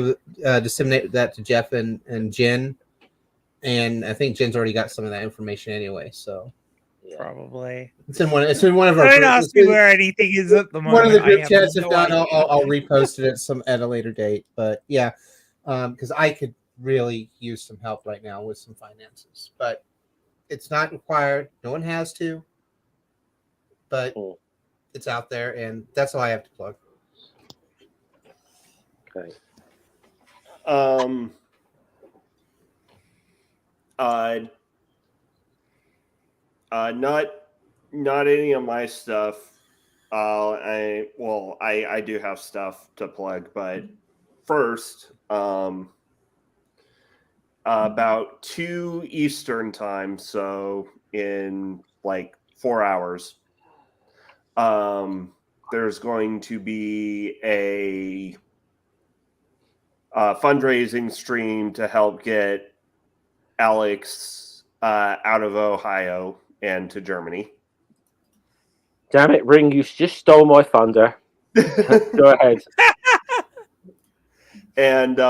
disseminate that to Jeff and Jen. And I think Jen's already got some of that information anyway. So Probably. It's in one of our. Don't ask me where anything is at the moment. One of the group chats. No if not, I'll repost it at a later date. But yeah, because I could really use some help right now with some finances, but it's not required. No one has to, but it's out there, and that's all I have to plug. Okay. Not any of my stuff. I do have stuff to plug, but first, about 2 Eastern time, so in like 4 hours, there's going to be a fundraising stream to help get Alex out of Ohio and to Germany. Damn it, Ring, you just stole my thunder. Go ahead. And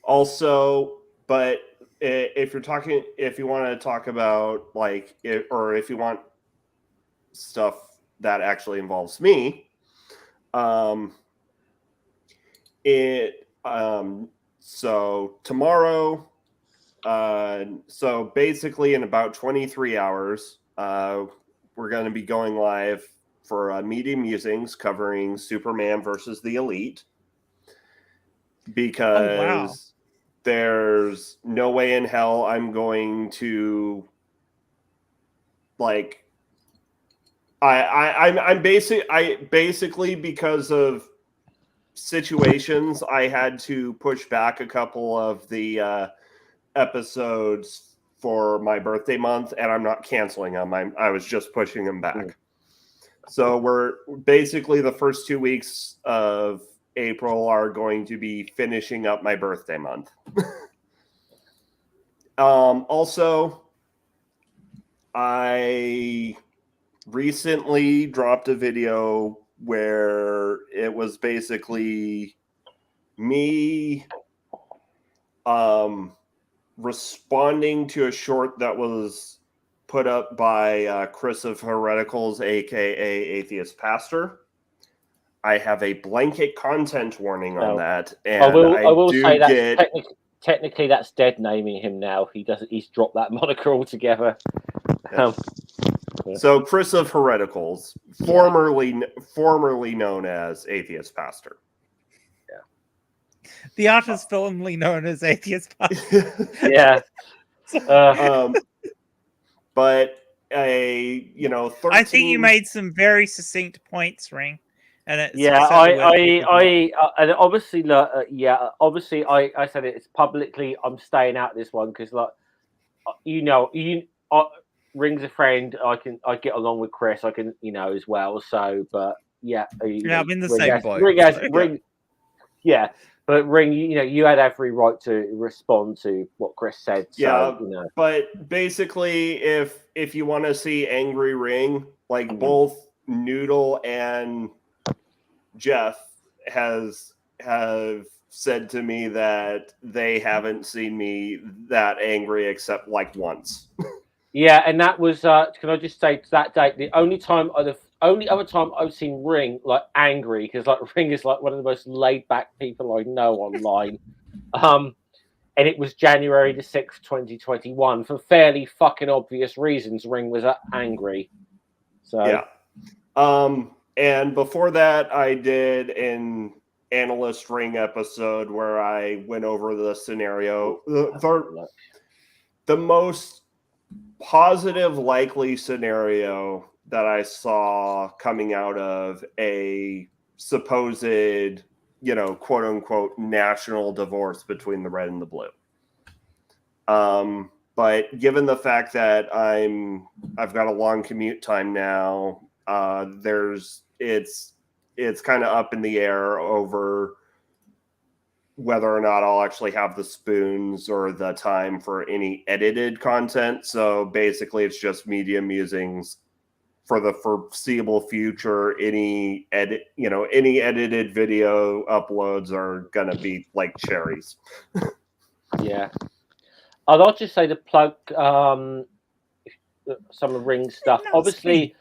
also, but if you want to talk about or if you want stuff that actually involves me, so tomorrow, so basically in about 23 hours, we're going to be going live for Media Musings covering Superman versus the Elite, because there's no way in hell I'm going to I'm basically because of situations I had to push back a couple of the episodes for my birthday month, and I'm not canceling them. I was just pushing them back. So we're basically the first 2 weeks of April are going to be finishing up my birthday month. Also, I recently dropped a video where it was basically me responding to a short that was put up by Chris of Hereticals, aka Atheist Pastor. I have a blanket content warning on that, and I will say that technically that's dead naming him now. He's dropped that moniker altogether. So Chris of Hereticals, formerly known as Atheist Pastor. The artist formerly known as Atheist Pastor. Yeah. But 13... I think you made some very succinct points, Ring. And it's and obviously, obviously, I said it's publicly. I'm staying out of this one because, Ring's a friend. I get along with Chris. I can, as well. So, but yeah, I'm in the same boat. Ring, yeah. But Ring, you had every right to respond to what Chris said. So, But basically, if you want to see angry Ring, both Noodle and Jeff have said to me that they haven't seen me that angry except once. Yeah, and that was. Can I just say to that date, the only other time I've seen Ring angry, because Ring is one of the most laid back people I know online. And it was January the 6th, 2021, for fairly fucking obvious reasons. Ring was angry. So yeah. And before that, I did an Analyst Ring episode where I went over the scenario, the most positive likely scenario that I saw coming out of a supposed, quote unquote, national divorce between the red and the blue. But given the fact that I've got a long commute time now, it's kind of up in the air over whether or not I'll actually have the spoons or the time for any edited content. So basically it's just Media Musings for the foreseeable future. Any edited video uploads are going to be like cherries. Yeah. I'll just say the plug, some of Ring's stuff. Obviously,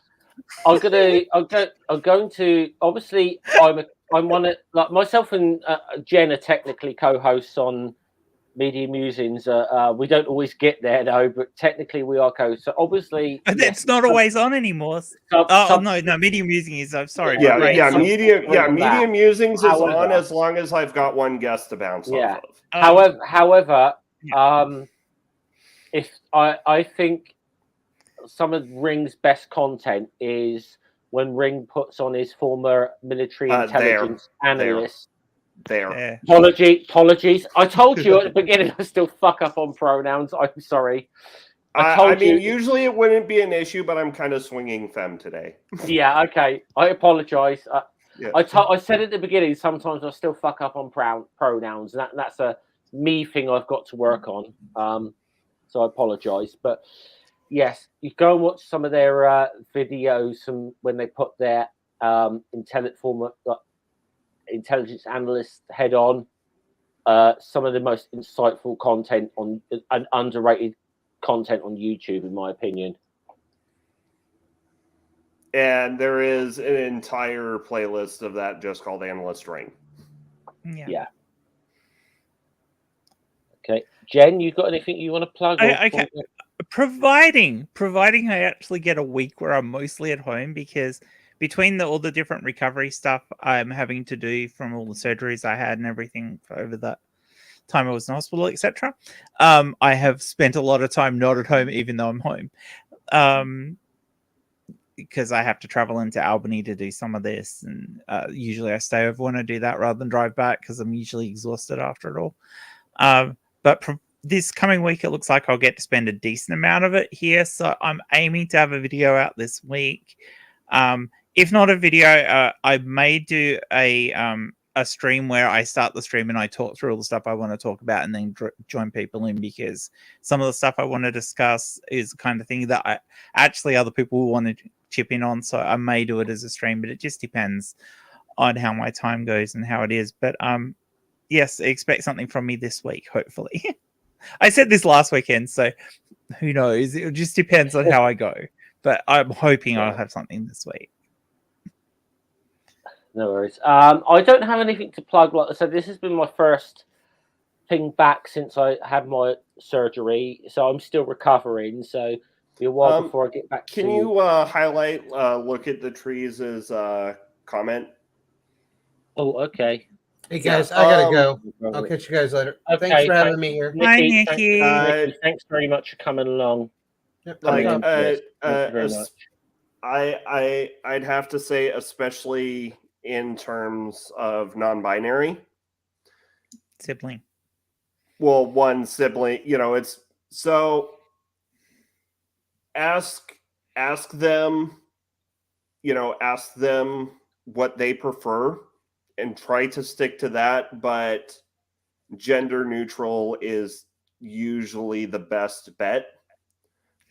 I'm going to. Obviously, I'm one of, like, myself and Jen are technically co-hosts on Media Musings. We don't always get there though, but technically we are co-hosts. So obviously, it's not always on anymore. No, Media Musing is. I'm sorry. Media Musings is on as long as I've got one guest to bounce off of. However, if I think some of Ring's best content is when Ring puts on his former military intelligence analyst. There. Apologies. I told you at the beginning I still fuck up on pronouns. I'm sorry. I mean, usually it wouldn't be an issue, but I'm kind of swinging femme today. Yeah, okay. I apologize. I said at the beginning, sometimes I still fuck up on pronouns. That's a me thing I've got to work on. So I apologize. But yes, you go and watch some of their videos from when they put their intelligence analyst head on. Some of the most insightful content on and underrated content on YouTube, in my opinion. And there is an entire playlist of that just called Analyst Ring. Yeah. Okay, Jen, you got anything you want to plug? Okay. Providing I actually get a week where I'm mostly at home, because between all the different recovery stuff I'm having to do from all the surgeries I had and everything over that time I was in hospital, etc., I have spent a lot of time not at home, even though I'm home, because I have to travel into Albany to do some of this, and usually I stay over when I do that rather than drive back, because I'm usually exhausted after it all. But this coming week, it looks like I'll get to spend a decent amount of it here, so I'm aiming to have a video out this week. If not a video, I may do a stream where I start the stream and I talk through all the stuff I want to talk about, and then join people in, because some of the stuff I want to discuss is the kind of thing that other people will want to chip in on. So I may do it as a stream, but it just depends on how my time goes and how it is. But yes, expect something from me this week, hopefully. I said this last weekend, so who knows? It just depends on how I go. But I'm hoping I'll have something this week. No worries. I don't have anything to plug. Like I said, this has been my first thing back since I had my surgery, so I'm still recovering. So it'll be a while before I get back. Can you highlight "Look at the Trees" as comment? Oh, okay. Hey guys, I gotta go. I'll catch you guys later. Okay, thanks for having me here. Hi, Nikki. Thanks very much for coming along. Yep, I'd have to say, especially in terms of non-binary sibling. Well, one sibling, it's so ask them, ask them what they prefer and try to stick to that, but gender neutral is usually the best bet.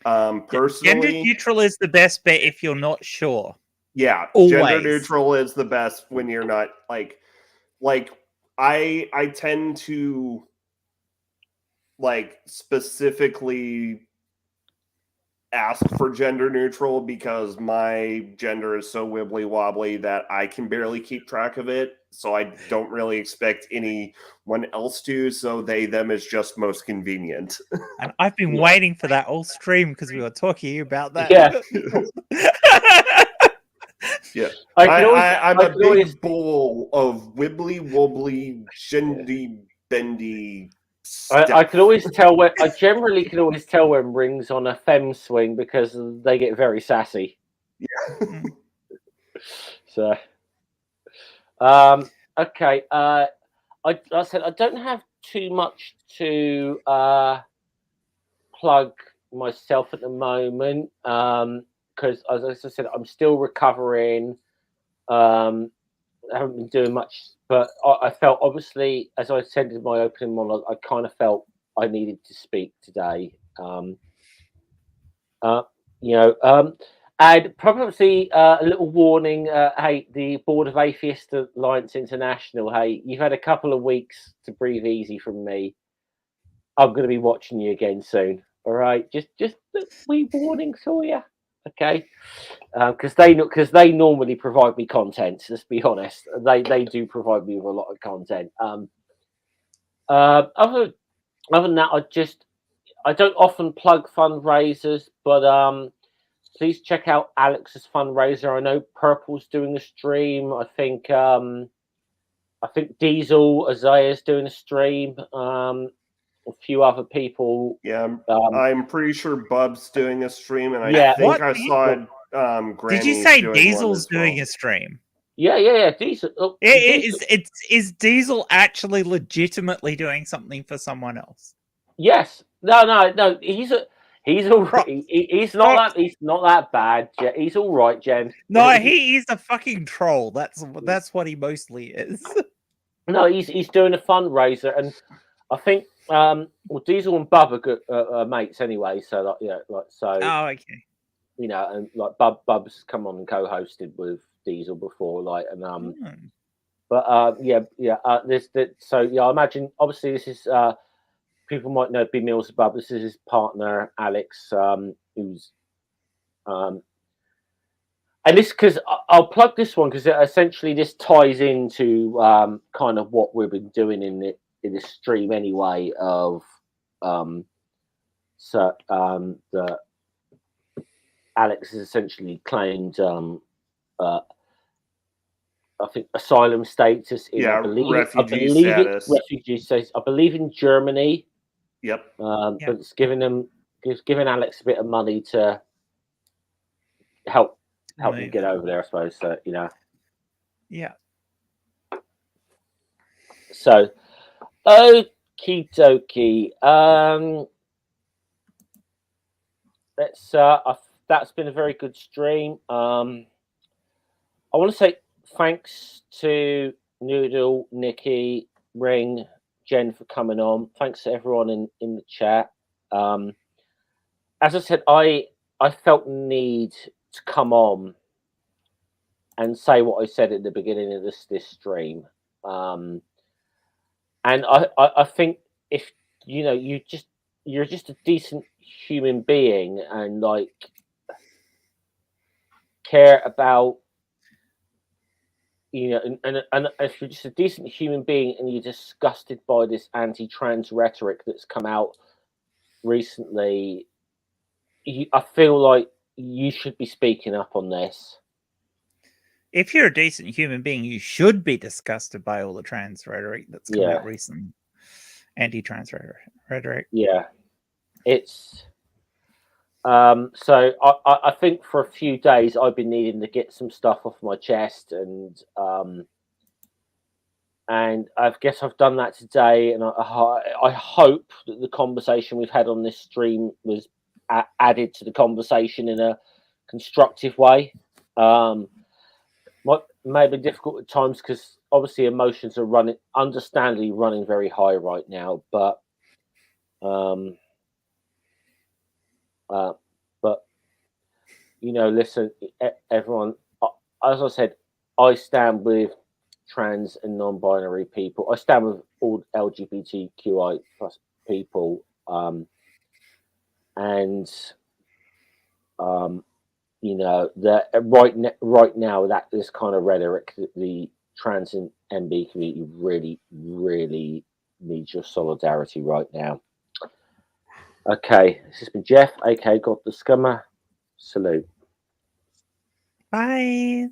Personally, gender neutral is the best bet if you're not sure. Yeah, always. Gender neutral is the best when you're not like I tend to specifically ask for gender neutral because my gender is so wibbly wobbly that I can barely keep track of it. So I don't really expect anyone else to. So they, them is just most convenient. And I've been waiting for that all stream because we were talking about that. Yeah. Yeah. I'm a big bowl of wibbly wobbly, shindy bendy. I can always tell I generally can always tell when Ring's on a femme swing because they get very sassy. Yeah. So, okay. I said I don't have too much to plug myself at the moment because, as I said, I'm still recovering. I haven't been doing much, but I felt, obviously, as I said in my opening monologue, I kind of felt I needed to speak today. And probably a little warning. Hey, the Board of Atheist Alliance International. Hey, you've had a couple of weeks to breathe easy from me. I'm going to be watching you again soon. All right, just a wee warning for you, okay? Because they normally provide me content. Let's be honest, they do provide me with a lot of content. Other than that, I don't often plug fundraisers, but please check out Alex's fundraiser. I know Purple's doing a stream. I think Diesel Isaiah's doing a stream. A few other people. Yeah, I'm pretty sure Bub's doing a stream, and Yeah. I think I saw Did you say Diesel's doing a stream? Yeah. Diesel. Oh, Is Diesel actually legitimately doing something for someone else? Yes. No. He's all right. He's not that bad. He's all right, Jen. No, he's a fucking troll. That's what he mostly is. No, he's doing a fundraiser, and I think Diesel and Bub are good mates anyway. So Oh, okay. You know, and like Bub's come on and co-hosted with Diesel before, like, and but I imagine obviously this is people might know B Mills Bub. This is his partner Alex, who's and this, because I'll plug this one because essentially this ties into kind of what we've been doing in this stream anyway of the Alex has essentially claimed I think asylum status in refugee status. Refugee status. I believe in Germany. Yep. But it's giving Alex a bit of money to help him get over there, I suppose. So, you know. Yeah. So, okie dokie. That's been a very good stream. I want to say thanks to Noodle, Nikki, Ring, Jen for coming on. Thanks to everyone in the chat. As I said, I felt the need to come on and say what I said at the beginning of this stream. And I think if you know you're just a decent human being and like care about, you know, and if you're just a decent human being and you're disgusted by this anti-trans rhetoric that's come out recently, I feel like you should be speaking up on this. If you're a decent human being, you should be disgusted by all the trans rhetoric that's come out recently. Anti-trans rhetoric. Yeah. It's so I think for a few days I've been needing to get some stuff off my chest, and I guess I've done that today, and I hope that the conversation we've had on this stream was added to the conversation in a constructive way. May be difficult at times because obviously emotions are understandably running very high right now, but you know, listen, everyone. As I said, I stand with trans and non-binary people. I stand with all LGBTQI plus people, and you know, that right now that this kind of rhetoric, the trans and MB community really needs your solidarity right now. Okay, this has been Jeff, aka God the Scummer. Salute. Bye.